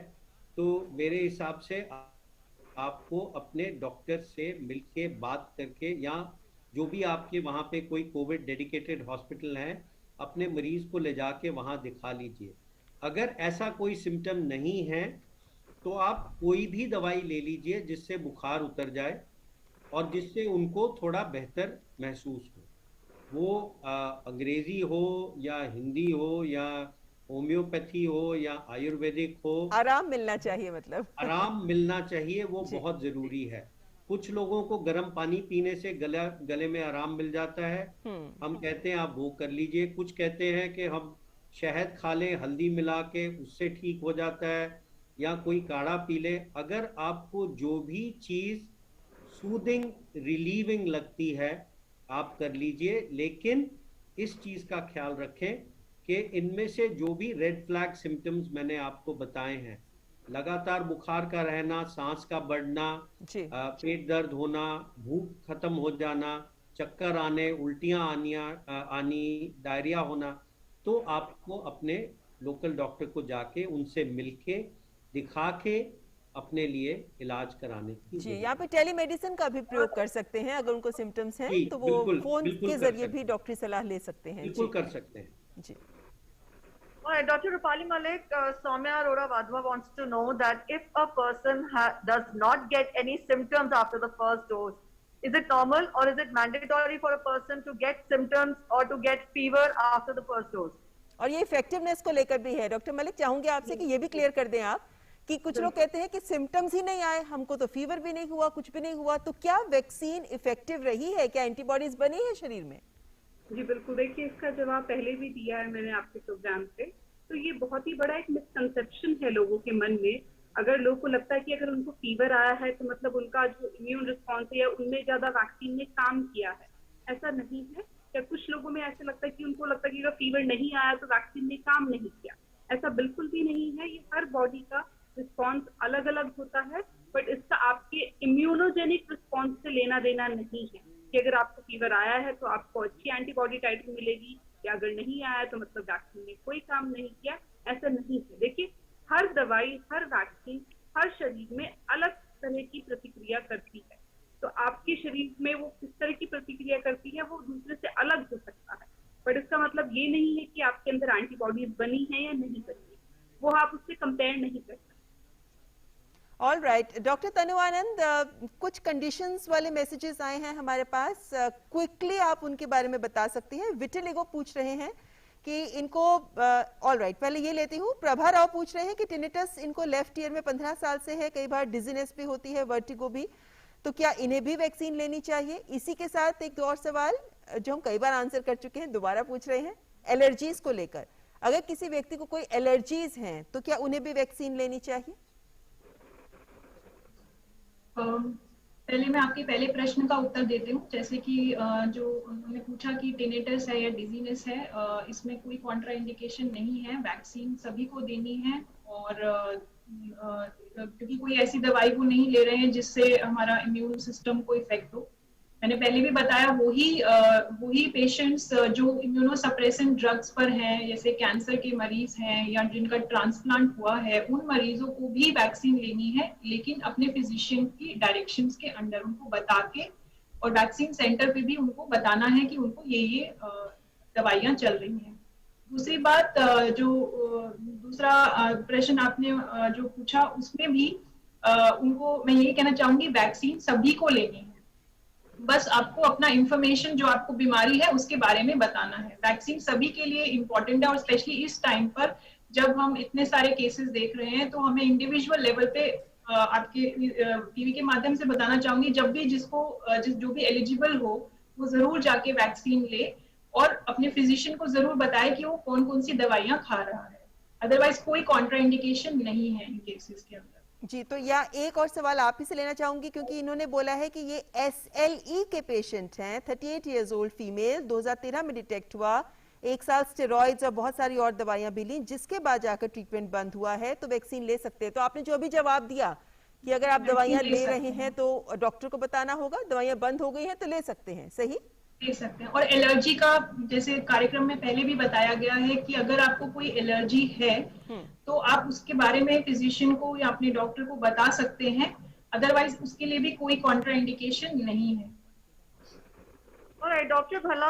तो मेरे हिसाब से आपको अपने डॉक्टर से मिलके बात करके, या जो भी आपके वहाँ पे कोई कोविड डेडिकेटेड हॉस्पिटल हैं, अपने मरीज को ले जाके वहाँ दिखा लीजिए। अगर ऐसा कोई सिम्टम नहीं है तो आप कोई भी दवाई ले लीजिए जिससे बुखार उतर जाए और जिससे उनको थोड़ा बेहतर महसूस हो। वो अंग्रेजी हो या हिंदी हो या होम्योपैथी हो या आयुर्वेदिक हो, आराम मिलना चाहिए, मतलब आराम मिलना चाहिए, वो बहुत जरूरी है। कुछ लोगों को गर्म पानी पीने से गले में आराम मिल जाता है, हम कहते हैं आप वो कर लीजिए। कुछ कहते हैं कि हम शहद खा लें हल्दी मिला के, उससे ठीक हो जाता है, या कोई काढ़ा पी ले। अगर आपको जो भी चीज़ सूदिंग रिलीविंग लगती है आप कर लीजिए, लेकिन इस चीज़ का ख्याल रखें कि इनमें से जो भी रेड फ्लैग सिम्टम्स मैंने आपको बताए हैं, लगातार बुखार का रहना, सांस का बढ़ना, पेट दर्द होना, भूख खत्म हो जाना, चक्कर आने, उल्टियां आनी, डायरिया होना, तो आपको अपने लोकल डॉक्टर को जाके उनसे मिलके दिखा के अपने लिए इलाज कराने की। जी, यहाँ पे टेलीमेडिसिन का भी प्रयोग कर सकते हैं, अगर उनको सिम्टम्स हैं तो वो फोन के जरिए भी डॉक्टरी सलाह ले सकते हैं। बिल्कुल कर सकते हैं जी। Dr. Rupali Malik, Soumya Arora Wadhwa wants to know that if a person does not get any symptoms after the first dose, is it normal or is it mandatory for a person to get symptoms or to get fever after the first dose? और ये effectiveness को लेकर भी है। Doctor Malik, चाहूंगे आपसे कि ये भी क्लियर कर दें आप कि कुछ लोग कहते हैं कि सिम्टम्स ही नहीं आए, हमको तो फीवर भी नहीं हुआ, कुछ भी नहीं हुआ, तो क्या वैक्सीन इफेक्टिव रही है, क्या एंटीबॉडीज बनी है शरीर में? जी बिल्कुल, देखिए इसका जवाब पहले भी दिया है मैंने आपके प्रोग्राम पे। तो ये बहुत ही बड़ा एक मिसकंसेप्शन है लोगों के मन में। अगर लोगों को लगता है कि अगर उनको फीवर आया है तो मतलब उनका जो इम्यून रिस्पॉन्स है उनमें ज्यादा वैक्सीन ने काम किया है, ऐसा नहीं है। या कुछ लोगों में ऐसा लगता है कि उनको लगता है कि अगर फीवर नहीं आया तो वैक्सीन ने काम नहीं किया, ऐसा बिल्कुल भी नहीं है। ये हर बॉडी का रिस्पॉन्स अलग अलग होता है, बट इसका आपके इम्यूनोजेनिक रिस्पॉन्स से लेना देना नहीं है कि अगर आपको फीवर आया है तो आपको अच्छी एंटीबॉडी टाइटरिंग मिलेगी, या अगर नहीं आया तो मतलब वैक्सीन ने कोई काम नहीं किया, ऐसा नहीं है। देखिए हर दवाई, हर वैक्सीन हर शरीर में अलग तरह की प्रतिक्रिया करती है, तो आपके शरीर में वो किस तरह की प्रतिक्रिया करती है वो दूसरे से अलग हो सकता है, बट इसका मतलब ये नहीं है कि आपके अंदर एंटीबॉडीज बनी है या नहीं बनी है, वो आप उससे कंपेयर नहीं कर सकते। ऑल राइट, डॉक्टर तनु आनंद, कुछ कंडीशंस वाले मैसेजेस आए हैं हमारे पास, क्विकली आप उनके बारे में बता सकती हैं। विटिलिगो पूछ रहे हैं कि इनको, ऑल राइट, पहले ये लेती हूँ। प्रभा राव पूछ रहे हैं कि टिनिटस इनको लेफ्ट ईयर में 15 साल से है, कई बार डिजीनेस भी होती है, वर्टिगो भी, तो क्या इन्हें भी वैक्सीन लेनी चाहिए? इसी के साथ एक और सवाल जो हम कई बार आंसर कर चुके हैं, दोबारा पूछ रहे हैं एलर्जीज को लेकर। अगर किसी व्यक्ति को कोई एलर्जीज हैं तो क्या उन्हें भी वैक्सीन लेनी चाहिए? पहले मैं आपके पहले प्रश्न का उत्तर देती हूँ। जैसे कि जो उन्होंने पूछा कि टिनिटस है या डिजीनेस है, इसमें कोई कॉन्ट्रा इंडिकेशन नहीं है, वैक्सीन सभी को देनी है। और क्योंकि कोई ऐसी दवाई वो नहीं ले रहे हैं जिससे हमारा इम्यून सिस्टम को इफेक्ट हो। मैंने पहले भी बताया वही पेशेंट्स जो इम्यूनोसप्रेसेंट ड्रग्स पर हैं, जैसे कैंसर के मरीज हैं या जिनका ट्रांसप्लांट हुआ है, उन मरीजों को भी वैक्सीन लेनी है, लेकिन अपने फिजिशियन की डायरेक्शंस के अंडर उनको बता के, और वैक्सीन सेंटर पे भी उनको बताना है कि उनको ये दवाइयां चल रही हैं। दूसरी बात, जो दूसरा प्रश्न आपने जो पूछा उसमें भी उनको मैं ये कहना चाहूंगी, वैक्सीन सभी को लेनी है, बस आपको अपना इंफॉर्मेशन जो आपको बीमारी है उसके बारे में बताना है। वैक्सीन सभी के लिए इम्पोर्टेंट है, और स्पेशली इस टाइम पर जब हम इतने सारे केसेस देख रहे हैं, तो हमें इंडिविजुअल लेवल पे आपके टीवी के माध्यम से बताना चाहूंगी, जब भी जो भी एलिजिबल हो वो जरूर जाके वैक्सीन ले, और अपने फिजिशियन को जरूर बताए कि वो कौन कौन सी दवाइयां खा रहा है। अदरवाइज कोई कॉन्ट्राइंडिकेशन नहीं है इन केसेस के अंदर। जी, तो या एक और सवाल आप ही से लेना चाहूंगी, क्योंकि इन्होंने बोला है कि ये SLE के पेशेंट हैं, 38 इयर्स ओल्ड फीमेल, 2013 में डिटेक्ट हुआ, 1 साल स्टेरॉइड्स और बहुत सारी और दवाइयां भी ली, जिसके बाद जाकर ट्रीटमेंट बंद हुआ है, तो वैक्सीन ले सकते हैं। तो आपने जो अभी जवाब दिया कि अगर आप दवाइयां ले रहे हैं तो डॉक्टर को बताना होगा, दवाइयां बंद हो गई हैं तो ले सकते हैं, सही? ले सकते हैं। और एलर्जी का जैसे कार्यक्रम में पहले भी बताया गया है कि अगर आपको कोई एलर्जी है तो आप उसके बारे में फिजिशियन को या अपने डॉक्टर को बता सकते हैं, अदरवाइज उसके लिए भी कोई कॉन्ट्राइंडिकेशन नहीं है। Alright, Dr. Bhala,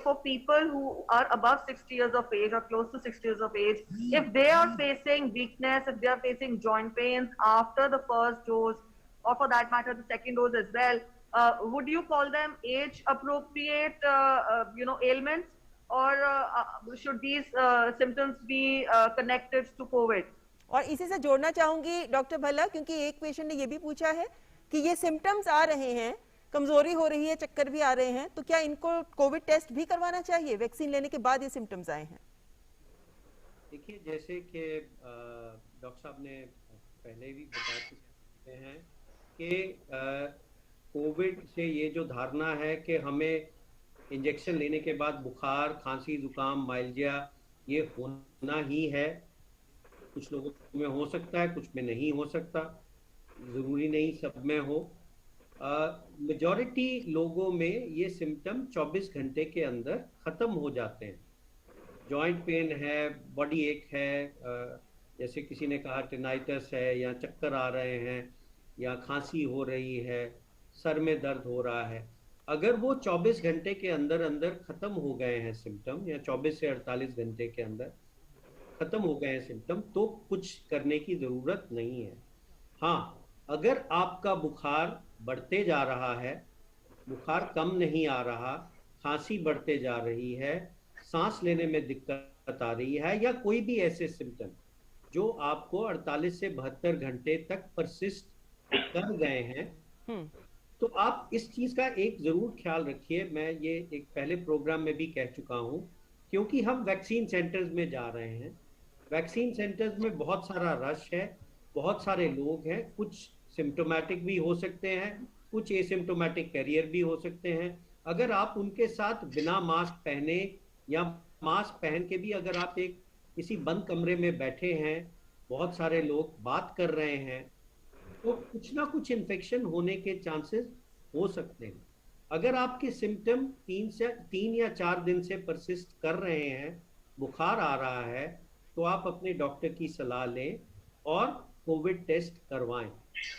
for people who are above 60 years of age or close to 60 years of age, if they are facing weakness, if they are facing joint pains after the first dose, or for that matter the second dose as well, would you call them age-appropriate, ailments, or should these symptoms be connected to COVID? और इसी से जोड़ना चाहूंगी doctor Bhalla, क्योंकि एक patient ने ये भी पूछा है कि ये सिम्टम्स आ रहे हैं, कमजोरी हो रही है, चक्कर भी आ रहे हैं, तो क्या इनको कोविड टेस्ट भी करवाना चाहिए? वैक्सीन लेने के बाद ये सिम्टम्स आए हैं। देखिए, जैसे कि डॉक्टर साहब ने पहले भी बता चुके हैं कि कोविड से ये जो धारणा है कि हमें इंजेक्शन लेने के बाद बुखार, खांसी, जुकाम, माइल्जिया ये होना ही है। कुछ लोगों में हो सकता है, कुछ में नहीं हो सकता, ज़रूरी नहीं सब में हो। मेजॉरिटी लोगों में ये सिम्टम 24 घंटे के अंदर ख़त्म हो जाते हैं। जॉइंट पेन है, बॉडी एक है, जैसे किसी ने कहा टिनाइटस है, या चक्कर आ रहे हैं, या खांसी हो रही है, सर में दर्द हो रहा है, अगर वो 24 घंटे के अंदर अंदर ख़त्म हो गए हैं सिम्टम, या 24 से 48 घंटे के अंदर ख़त्म हो गए हैं सिम्टम, तो कुछ करने की ज़रूरत नहीं है। हाँ, अगर आपका बुखार बढ़ते जा रहा है, बुखार कम नहीं आ रहा, खांसी बढ़ते जा रही है, सांस लेने में दिक्कत आ रही है, या कोई भी ऐसे सिम्टम जो आपको 48 से 72 घंटे तक परसिस्ट कर गए हैं, तो आप इस चीज का एक जरूर ख्याल रखिए। मैं ये एक पहले प्रोग्राम में भी कह चुका हूं, क्योंकि हम वैक्सीन सेंटर्स में जा रहे हैं। वैक्सीन सेंटर्स में बहुत सारा रश है, बहुत सारे लोग हैं, कुछ सिम्टोमेटिक भी हो सकते हैं, कुछ एसिम्टोमेटिक कैरियर भी हो सकते हैं। अगर आप उनके साथ बिना मास्क पहने या मास्क पहन के भी अगर आप एक किसी बंद कमरे में बैठे हैं, बहुत सारे लोग बात कर रहे हैं, तो कुछ ना कुछ इन्फेक्शन होने के चांसेस हो सकते हैं। अगर आपके सिम्टम 3 या 4 दिन से परसिस्ट कर रहे हैं, बुखार आ रहा है, तो आप अपने डॉक्टर की सलाह लें और कोविड टेस्ट करवाएं।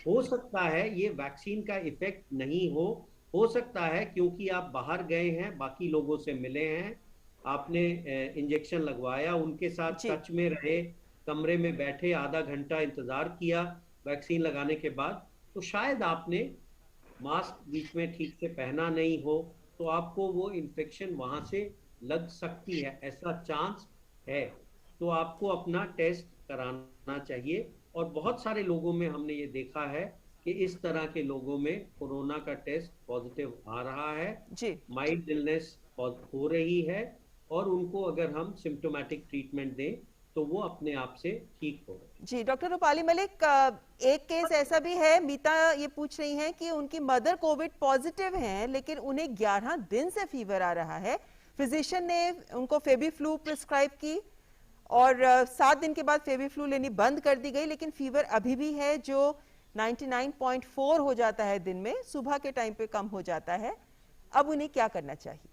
हो सकता है ये वैक्सीन का इफेक्ट नहीं हो सकता है क्योंकि आप बाहर गए हैं, बाकी लोगों से मिले हैं, आपने इंजेक्शन लगवाया, उनके साथ टच में रहे, कमरे में बैठे, आधा घंटा इंतजार किया वैक्सीन लगाने के बाद, तो शायद आपने मास्क बीच में ठीक से पहना नहीं हो, तो आपको वो इन्फेक्शन वहां से लग सकती है, ऐसा चांस है। तो आपको अपना टेस्ट कराना चाहिए। और बहुत सारे लोगों में हमने ये देखा है कि इस तरह के लोगों में कोरोना का टेस्ट पॉजिटिव आ रहा है, माइल्ड इलनेस हो रही है, और उनको अगर हम सिम्टोमेटिक ट्रीटमेंट दें तो वो अपने आप से ठीक हो। जी डॉक्टर रूपाली मलिक, एक केस ऐसा भी है, मीता ये पूछ रही हैं कि उनकी मदर कोविड पॉजिटिव हैं, लेकिन उन्हें 11 दिन से फीवर आ रहा है। फिजिशियन ने उनको फेबीफ्लू प्रिस्क्राइब की और 7 दिन के बाद फेबीफ्लू लेनी बंद कर दी गई, लेकिन फीवर अभी भी है जो 99.4 हो जाता है दिन में, सुबह के टाइम पे कम हो जाता है। अब उन्हें क्या करना चाहिए?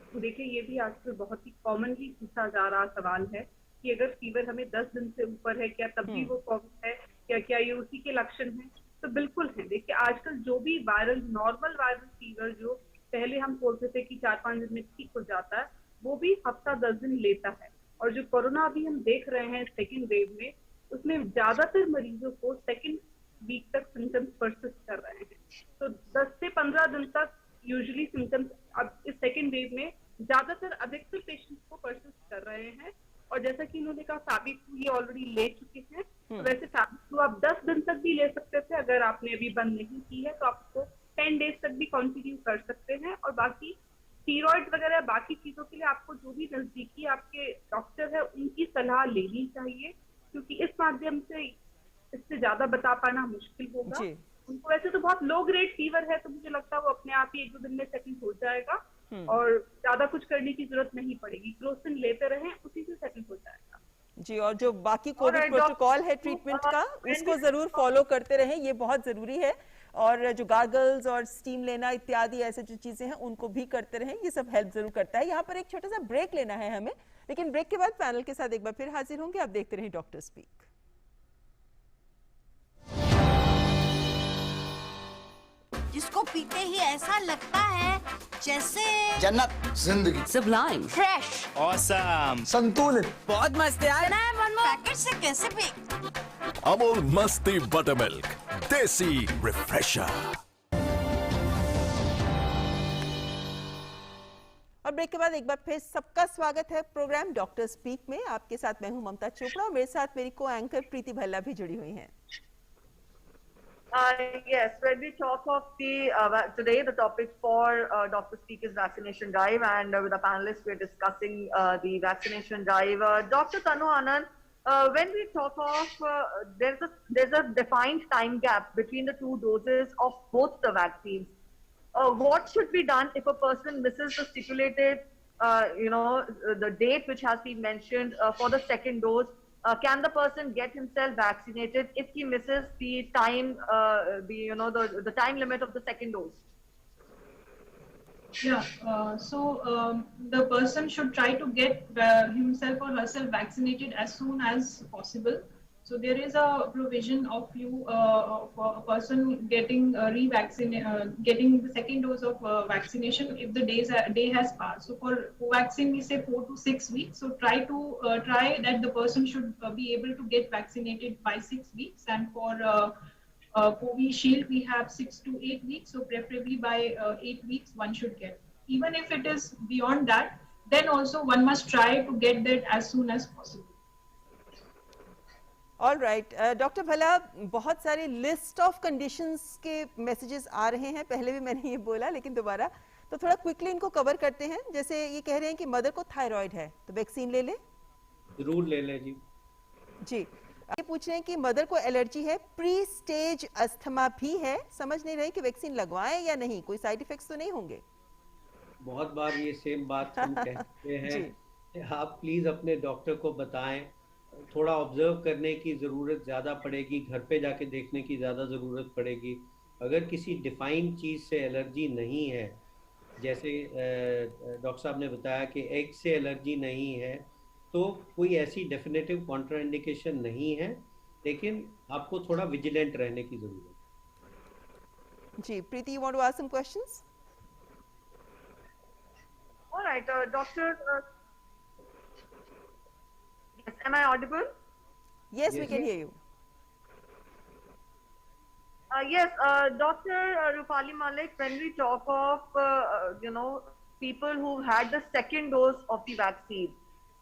तो देखिए, ये भी आजकल बहुत ही कॉमनली पूछा जा रहा सवाल है कि अगर फीवर हमें 10 दिन से ऊपर है, क्या तब भी वो कोविड है, या क्या ये उसी के लक्षण हैं? तो बिल्कुल है। देखिए, आजकल जो भी नॉर्मल वायरल फीवर जो पहले हम बोलते थे कि 4-5 दिन में ठीक हो जाता है, वो भी हफ्ता 10 दिन लेता है। और जो कोरोना अभी हम देख रहे हैं सेकेंड वेव में, उसमें ज्यादातर मरीजों को सेकेंड वीक तक सिम्टम्स परसिस्ट कर रहे हैं। तो 10 से 15 दिन तक यूजुअली सिम्टम्स अब इस सेकेंड वेव में ज्यादातर अधिकतर पेशेंट्स को परसिस्ट कर रहे हैं। और जैसा कि इन्होंने कहा, फेबीफ्लू ये ऑलरेडी ले चुके हैं, तो वैसे फेबीफ्लू आप 10 दिन तक भी ले सकते थे। अगर आपने अभी बंद नहीं की है तो आपको 10 डेज तक भी कंटिन्यू कर सकते हैं। और बाकी स्टीरॉइड वगैरह बाकी चीजों के लिए आपको जो भी नजदीकी आपके डॉक्टर है उनकी सलाह लेनी चाहिए, क्योंकि इस माध्यम से इससे ज्यादा बता पाना मुश्किल होगा। उनको वैसे तो बहुत लो ग्रेड फीवर है, तो मुझे लगता है वो अपने आप ही 1-2 दिन में सेटल हो जाएगा और ज्यादा कुछ करने की जरूरत नहीं पड़ेगी। क्लोसिन लेते रहें, उसी से सेटल हो जाएगा। जी, और जो बाकी कोविड प्रोटोकॉल है ट्रीटमेंट का, उसको जरूर फॉलो करते रहें, ये बहुत जरूरी है। और जो गार्गल्स और स्टीम लेना इत्यादि ऐसे जो चीजें हैं उनको भी करते रहें, ये सब हेल्प जरूर करता है। यहाँ पर एक छोटा सा ब्रेक लेना है हमें, लेकिन ब्रेक के बाद पैनल के साथ एक बार फिर हाजिर होंगे। आप देखते रहें डॉक्टर स्पीक। जिसको पीते ही ऐसा लगता है जैसे जन्नत, जिंदगी, सुबलाइम, फ्रेश, ऑसम, संतुलित, बहुत मस्त यार। पैकेट से कैसे पी? अमूल मस्ती बटरमिल्क, देसी रिफ्रेशर। और ब्रेक के बाद एक बार फिर सबका स्वागत है प्रोग्राम डॉक्टर स्पीक में। आपके साथ मैं हूं ममता चोपड़ा और मेरे साथ मेरी को एंकर प्रीति भल्ला भी जुड़ी हुई हैं। Yes, when we talk of the today, the topic for Dr. Speak is vaccination drive, and with the panelists, we're discussing the vaccination drive. Dr. Tanu Anand, when we talk of there's a defined time gap between the two doses of both the vaccines. What should be done if a person misses the stipulated, the date which has been mentioned for the second dose? Can the person get himself vaccinated if he misses the time, the time limit of the second dose? Yeah, the person should try to get himself or herself vaccinated as soon as possible. So there is a provision of a person getting getting the second dose of vaccination if the day has passed. So for vaccine, we say 4 to 6 weeks. So try that the person should be able to get vaccinated by 6 weeks, and for Covishield, we have 6 to 8 weeks. So preferably by 8 weeks, one should get. Even if it is beyond that, then also one must try to get that as soon as possible. All right doctor भला, बहुत सारे list of conditions के messages आ रहे हैं, पहले भी मैंने ये बोला लेकिन दोबारा, तो थोड़ा क्विकली इनको कवर करते हैं। जैसे ये कह रहे हैं कि मदर को थायराइड है तो वैक्सीन ले ले? जरूर ले ले जी। जी, ये पूछ रहे हैं कि मदर को एलर्जी है, प्री स्टेज अस्थमा भी है, समझ नहीं रहे कि वैक्सीन लगवाएं या नहीं, कोई साइड इफेक्ट्स तो नहीं होंगे? बहुत बार ये सेम बात हम कहते हैं, आप प्लीज अपने डॉक्टर को बताएं, थोड़ा ऑब्जर्व करने की ज़रूरत ज़्यादा पड़ेगी, घर पे जाके देखने की ज़्यादा ज़रूरत पड़ेगी। अगर किसी डिफाइंड चीज़ से एलर्जी नहीं है, जैसे डॉक्टर साहब ने बताया कि एग से एलर्जी नहीं है, तो कोई ऐसी डेफिनेटिव कॉन्ट्राइंडिकेशन नहीं है, लेकिन आपको थोड़ा विजिलेंट रहने की ज़रूरत है। जी, Preeti, you want to ask some questions? Alright, doctor, am I audible? Yes, we can hear you. Yes, Dr. Rupali Malik, when we talk of, people who had the second dose of the vaccine,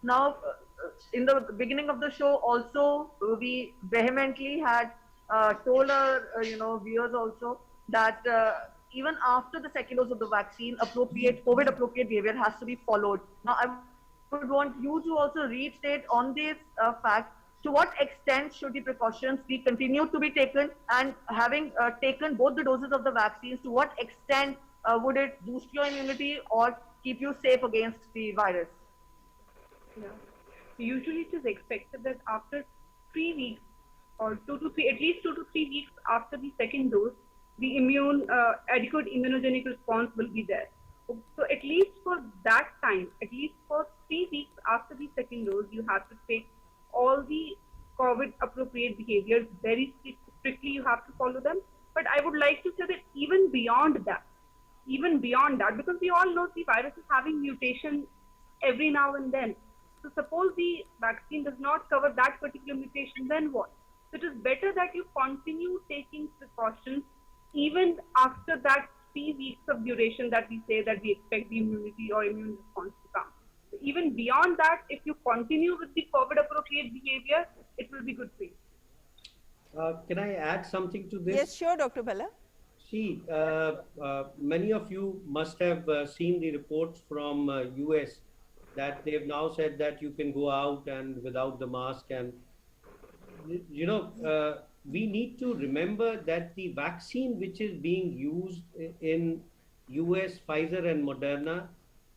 now, in the beginning of the show also, we vehemently had told our, viewers also that even after the second dose of the vaccine, COVID-appropriate behavior has to be followed. Now, I would want you to also restate on this fact, to what extent should the precautions be continued to be taken, and having taken both the doses of the vaccines, to what extent would it boost your immunity or keep you safe against the virus? Yeah. Usually it is expected that after 3 weeks or at least 2 to 3 weeks after the second dose, the adequate immunogenic response will be there. So at least for that time, at least for 3 weeks after the second dose, you have to take all the COVID appropriate behaviors very strictly. You have to follow them. But I would like to say that even beyond that, because we all know the virus is having mutations every now and then. So suppose the vaccine does not cover that particular mutation, then what? So it is better that you continue taking precautions even after that 3 weeks of duration that we say that we expect the immunity or immune response to come. So even beyond that, if you continue with the COVID appropriate behavior, it will be good for you. Can I add something to this? Yes, sure, Dr. Bhala. See, many of you must have seen the reports from US that they've now said that you can go out and without the mask, and we need to remember that the vaccine which is being used in US, Pfizer and Moderna,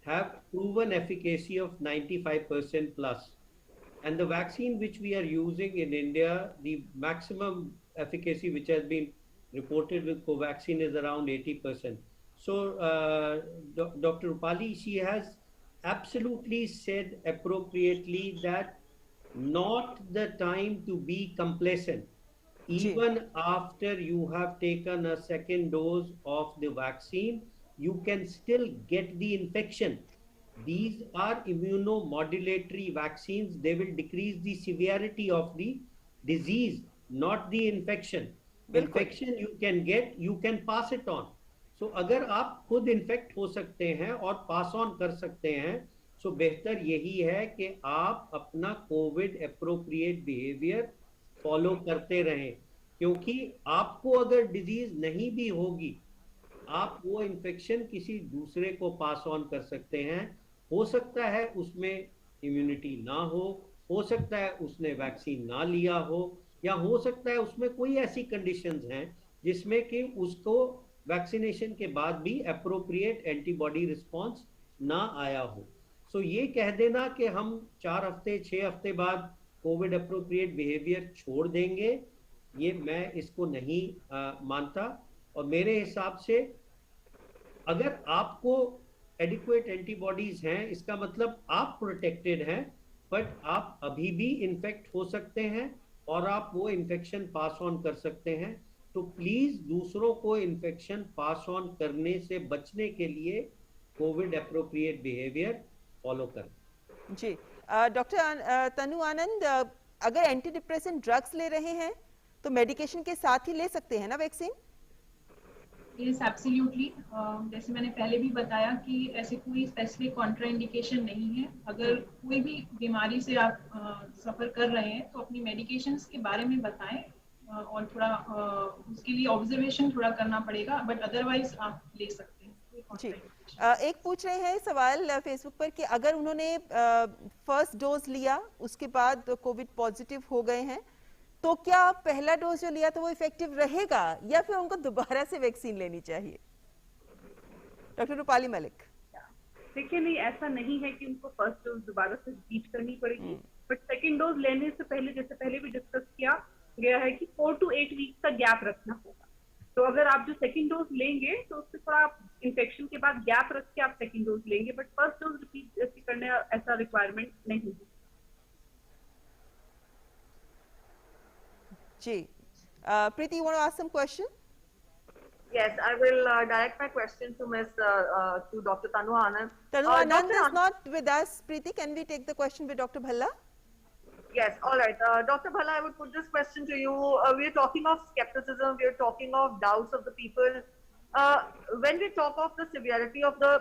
have proven efficacy of 95% plus. And the vaccine which we are using in India, the maximum efficacy which has been reported with Covaxin is around 80%. So Dr. Rupali, she has absolutely said appropriately that not the time to be complacent. Even after you have taken a second dose of the vaccine, you can still get the infection. These are immunomodulatory vaccines. They will decrease the severity of the disease, not the infection. Infection you can get, you can pass it on. So अगर आप खुद infect हो सकते हैं और pass on कर सकते हैं, so बेहतर यही है कि आप अपना कोविड एप्रोप्रिएट बिहेवियर फॉलो करते रहें। क्योंकि आपको अगर डिजीज नहीं भी होगी, आप वो इन्फेक्शन किसी दूसरे को पास ऑन कर सकते हैं। हो सकता है उसमें इम्यूनिटी ना हो सकता है उसने वैक्सीन ना लिया हो, या हो सकता है उसमें कोई ऐसी कंडीशंस हैं जिसमें कि उसको वैक्सीनेशन के बाद भी अप्रोप्रिएट एंटीबॉडी रिस्पॉन्स ना आया हो। सो ये कह देना कि हम 4 हफ्ते 6 हफ्ते बाद कोविड अप्रोप्रिएट बिहेवियर छोड़ देंगे, ये मैं इसको नहीं मानता। और मेरे हिसाब से अगर आपको एडिक्वेट एंटीबॉडीज हैं, इसका मतलब आप प्रोटेक्टेड हैं, बट आप अभी भी इन्फेक्ट हो सकते हैं और आप वो इन्फेक्शन पास ऑन कर सकते हैं। तो प्लीज दूसरों को इन्फेक्शन पास ऑन करने से बचने के लिए कोविड अप्रोप्रिएट बिहेवियर फॉलो करें। जी डॉक्टर तनु आनंद, अगर एंटी डिप्रेसेंट ड्रग्स ले रहे हैं तो मेडिकेशन के साथ ही ले सकते हैं ना वैक्सीन? यस एब्सोल्युटली, जैसे मैंने पहले भी बताया कि ऐसे कोई स्पेसिफिक कॉन्ट्राइंडिकेशन नहीं है। अगर कोई भी बीमारी से आप सफर कर रहे हैं तो अपनी मेडिकेशंस के बारे में बताएं, और थोड़ा उसके लिए ऑब्जर्वेशन थोड़ा करना पड़ेगा, बट अदरवाइज आप ले सकते हैं। जी एक पूछ रहे हैं सवाल फेसबुक पर कि अगर उन्होंने फर्स्ट डोज लिया उसके बाद कोविड पॉजिटिव हो गए हैं तो क्या पहला डोज जो लिया था वो इफेक्टिव रहेगा या फिर उनको दोबारा से वैक्सीन लेनी चाहिए? डॉक्टर रूपाली मलिक। देखिए, नहीं, ऐसा नहीं है कि उनको फर्स्ट डोज दोबारा से रिपीट करनी पड़ेगी, बट सेकंड डोज लेने से पहले, जैसे पहले भी डिस्कस किया गया है, कि 4 to 8 वीक्स का गैप रखना होगा। तो अगर आप जो सेकंड डोज लेंगे तो उससे थोड़ा इन्फेक्शन के बाद गैप रख के आप सेकंड डोज लेंगे, बट फर्स्ट डोज रिपीट करने ऐसा रिक्वायरमेंट नहीं है। जी Preeti, you want to ask some question? Yes, I will direct my question to to Dr. Tanu Anand. Tanu Anand is not with us. Preeti, can we take the question with Dr. Bhalla? Yes, all right. Dr. Bhalla, I would put this question to you. We're talking of skepticism. We're talking of doubts of the people. When we talk of the severity of the,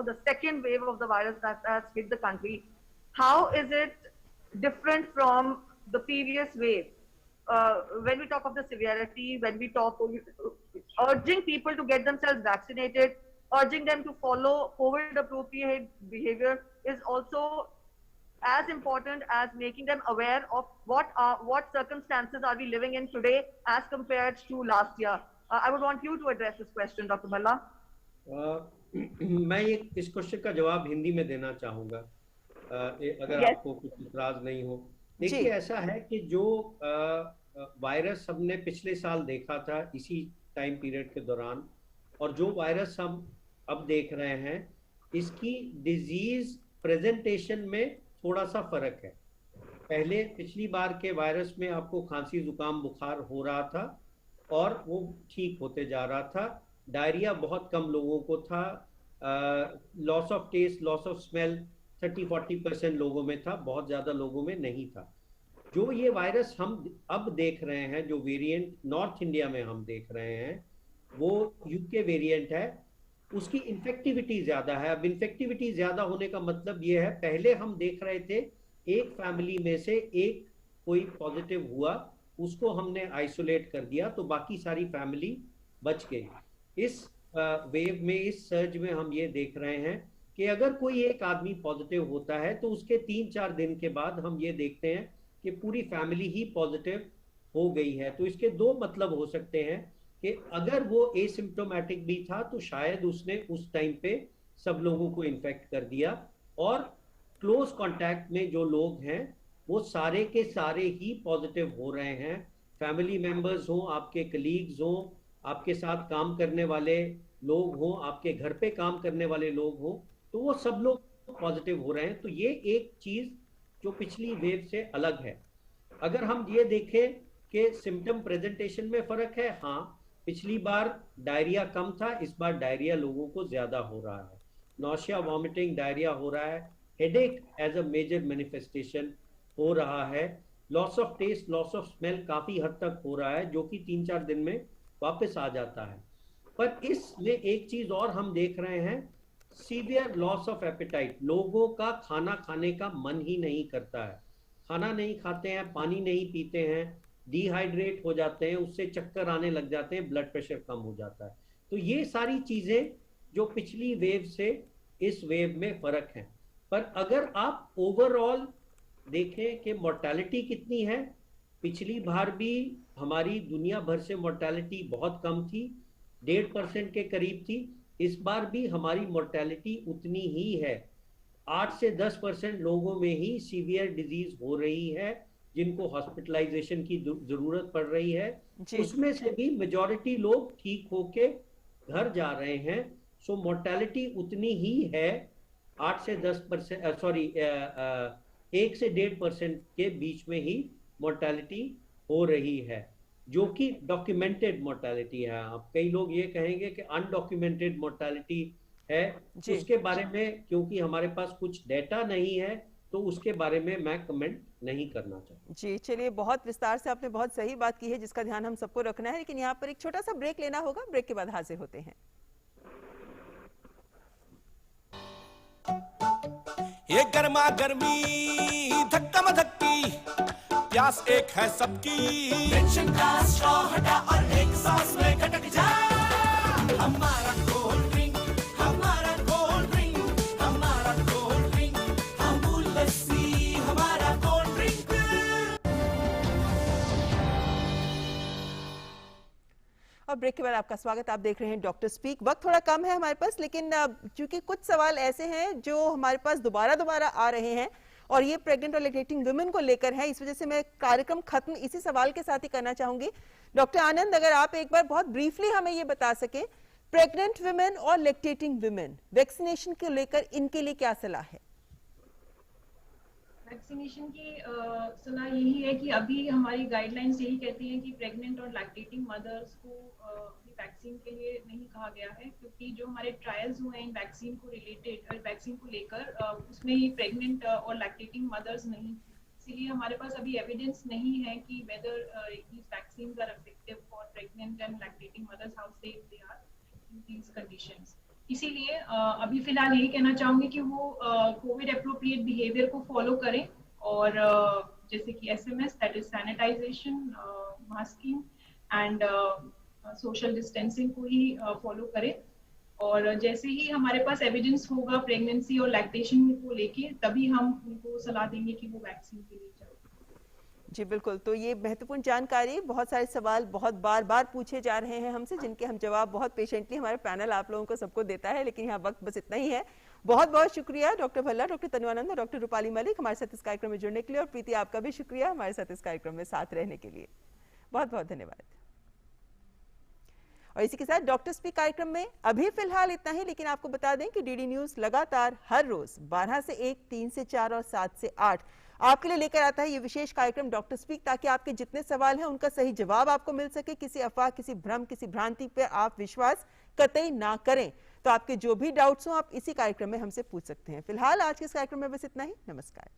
the second wave of the virus that has hit the country, how is it different from the previous wave? When we talk of the severity, when we talk urging people to get themselves vaccinated, urging them to follow COVID appropriate behavior is also as important as making them aware of what circumstances are we living in today as compared to last year. I would want you to address this question, Dr. Bhalla. मैं इस question का जवाब हिंदी में देना चाहूंगा, अगर आपको कुछ इतराज नहीं हो। देखिए, ऐसा है कि जो वायरस हमने पिछले साल देखा था इसी टाइम पीरियड के दौरान, और जो वायरस हम अब देख रहे हैं, इसकी डिजीज प्रेजेंटेशन में थोड़ा सा फर्क है। पहले पिछली बार के वायरस में आपको खांसी जुकाम बुखार हो रहा था और वो ठीक होते जा रहा था, डायरिया बहुत कम लोगों को था, loss of taste loss of smell 30-40% लोगों में था, बहुत ज्यादा लोगों में नहीं था। जो ये वायरस हम अब देख रहे हैं, जो वेरिएंट नॉर्थ इंडिया में हम देख रहे हैं, वो यूके वेरिएंट है, उसकी इन्फेक्टिविटी ज्यादा है। अब इन्फेक्टिविटी ज्यादा होने का मतलब ये है, पहले हम देख रहे थे एक फैमिली में से एक कोई पॉजिटिव हुआ, उसको हमने आइसोलेट कर दिया तो बाकी सारी फैमिली बच गई। इस वेव में, इस सर्ज में हम ये देख रहे हैं कि अगर कोई एक आदमी पॉजिटिव होता है तो उसके 3-4 दिन के बाद हम ये देखते हैं कि पूरी फैमिली ही पॉजिटिव हो गई है। तो इसके दो मतलब हो सकते हैं कि अगर वो एसिम्प्टोमेटिक भी था तो शायद उसने उस टाइम पे सब लोगों को इन्फेक्ट कर दिया, और क्लोज कांटेक्ट में जो लोग हैं वो सारे के सारे ही पॉजिटिव हो रहे हैं। फैमिली मेंबर्स हों, आपके कलीग्स हों, आपके साथ काम करने वाले लोग हों, आपके घर पे काम करने वाले लोग हों, तो वो सब लोग पॉजिटिव हो रहे हैं। तो ये एक चीज जो पिछली वेव से अलग है। अगर हम ये देखें कि सिम्टम प्रेजेंटेशन में फर्क है, हाँ, पिछली बार डायरिया कम था, इस बार डायरिया लोगों को ज्यादा हो रहा है, नौशिया वॉमिटिंग डायरिया हो रहा है, headache as a major manifestation हो रहा है, loss of taste loss of smell काफी हद तक हो रहा है, जो कि 3-4 दिन में वापस आ जाता है। पर इसमें एक चीज और हम देख रहे हैं, सीवियर लॉस ऑफ एपेटाइट। लोगों का खाना खाने का मन ही नहीं करता है, खाना नहीं खाते हैं, पानी नहीं पीते हैं, डिहाइड्रेट हो जाते हैं, उससे चक्कर आने लग जाते हैं, ब्लड प्रेशर कम हो जाता है। तो ये सारी चीजें जो पिछली वेव से इस वेव में फर्क है। पर अगर आप ओवरऑल देखें कि मोर्टेलिटी कितनी है, पिछली बार भी हमारी दुनिया भर से मोर्टेलिटी बहुत कम थी, 1.5% के करीब थी। इस बार भी हमारी मोर्टेलिटी उतनी ही है, 8 से 10% लोगों में ही सीवियर डिजीज हो रही है जिनको हॉस्पिटलाइजेशन की जरूरत पड़ रही है। उसमें से भी मेजॉरिटी लोग ठीक होके घर जा रहे हैं। सो मोर्टेलिटी उतनी ही है, 8 से 10%, सॉरी 1 से 1.5% के बीच में ही मोर्टेलिटी हो रही है, जो कि डॉक्यूमेंटेड मोर्टेलिटी है। आप कई लोग ये कहेंगे कि अनडॉक्यूमेंटेड मोर्टेलिटी है, उसके बारे में क्योंकि हमारे पास कुछ डेटा नहीं है तो उसके बारे में मैं कमेंट नहीं करना चाहता। जी चलिए, बहुत विस्तार से आपने बहुत सही बात की है जिसका ध्यान हम सबको रखना है, लेकिन यहाँ पर एक छोटा सा ब्रेक लेना होगा। ब्रेक के बाद हाजिर होते हैं। ये गर्मा गर्मी धक्का धक्की, प्यास एक है सबकी, टेंशन का स्ट्रॉ हटा और एक सांस में खटक जा। हमारा कोल्ड ड्रिंक, हमारा कोल्ड ड्रिंक, हमारा कोल्ड ड्रिंक, अमूल लस्सी हमारा कोल्ड ड्रिंक। और ब्रेक के बाद आपका स्वागत। आप देख रहे हैं डॉक्टर स्पीक। वक्त थोड़ा कम है हमारे पास, लेकिन चूंकि कुछ सवाल ऐसे हैं जो हमारे पास दोबारा आ रहे हैं और ये प्रेग्नेंट और लैक्टेटिंग वुमेन को लेकर है, इस वजह से मैं कार्यक्रम खत्म इसी सवाल के साथ ही करना चाहूंगी। डॉक्टर आनंद, अगर आप एक बार बहुत ब्रीफली हमें ये बता सके, प्रेग्नेंट वुमेन और लैक्टेटिंग वुमेन वैक्सीनेशन को लेकर इनके लिए क्या सलाह है? वैक्सीनेशन की सलाह यही है कि अभी हमारी गाइडलाइंस यही कहती हैं कि प्रेग्नेंट और लैक्टेटिंग मदर्स को वैक्सीन के लिए नहीं कहा गया है, क्योंकि जो हमारे ट्रायल्स हुए हैं इन वैक्सीन को रिलेटेड, वैक्सीन को लेकर, उसमें ही प्रेग्नेंट और लैक्टेटिंग मदर्स नहीं, इसीलिए हमारे पास अभी एविडेंस नहीं है कि weather these vaccines are effective for pregnant and lactating mothers, how safe they are in these conditions. इसीलिए अभी फिलहाल यही कहना चाहूंगी कि वो कोविड एप्रोप्रिएट बिहेवियर को फॉलो करें और जैसे कि SMS, that is sanitisation, masking and social distancing को ही फॉलो करें। और जैसे ही हमारे पास एविडेंस होगा प्रेगनेंसी और लैक्टेशन को लेके, तभी हम उनको सलाह देंगे कि वो वैक्सीन के लिए जाए। जी बिल्कुल, तो ये महत्वपूर्ण जानकारी, बहुत सारे सवाल बहुत बार पूछे जा रहे हैं हमसे, जिनके हम जवाब बहुत पेशेंटली हमारे पैनल आप लोगों को सबको देता है, लेकिन यहाँ वक्त बस इतना ही है। बहुत बहुत शुक्रिया डॉक्टर भल्ला, डॉक्टर तन्वानंद और डॉक्टर रूपाली मलिक हमारे साथ इस कार्यक्रम में जुड़ने के लिए, और प्रीति आपका भी शुक्रिया हमारे साथ इस कार्यक्रम में साथ रहने के लिए। बहुत बहुत धन्यवाद। और इसी के साथ डॉक्टर स्पीक कार्यक्रम में अभी फिलहाल इतना ही, लेकिन आपको बता दें कि डीडी न्यूज लगातार हर रोज 12 से 1, 3 से 4 और 7 से 8 आपके लिए लेकर आता है ये विशेष कार्यक्रम डॉक्टर स्पीक, ताकि आपके जितने सवाल हैं उनका सही जवाब आपको मिल सके। किसी अफवाह, किसी भ्रम, किसी भ्रांति पर आप विश्वास कतई ना करें। तो आपके जो भी डाउट्स हो आप इसी कार्यक्रम में हमसे पूछ सकते हैं। फिलहाल आज के इस कार्यक्रम में बस इतना ही। नमस्कार।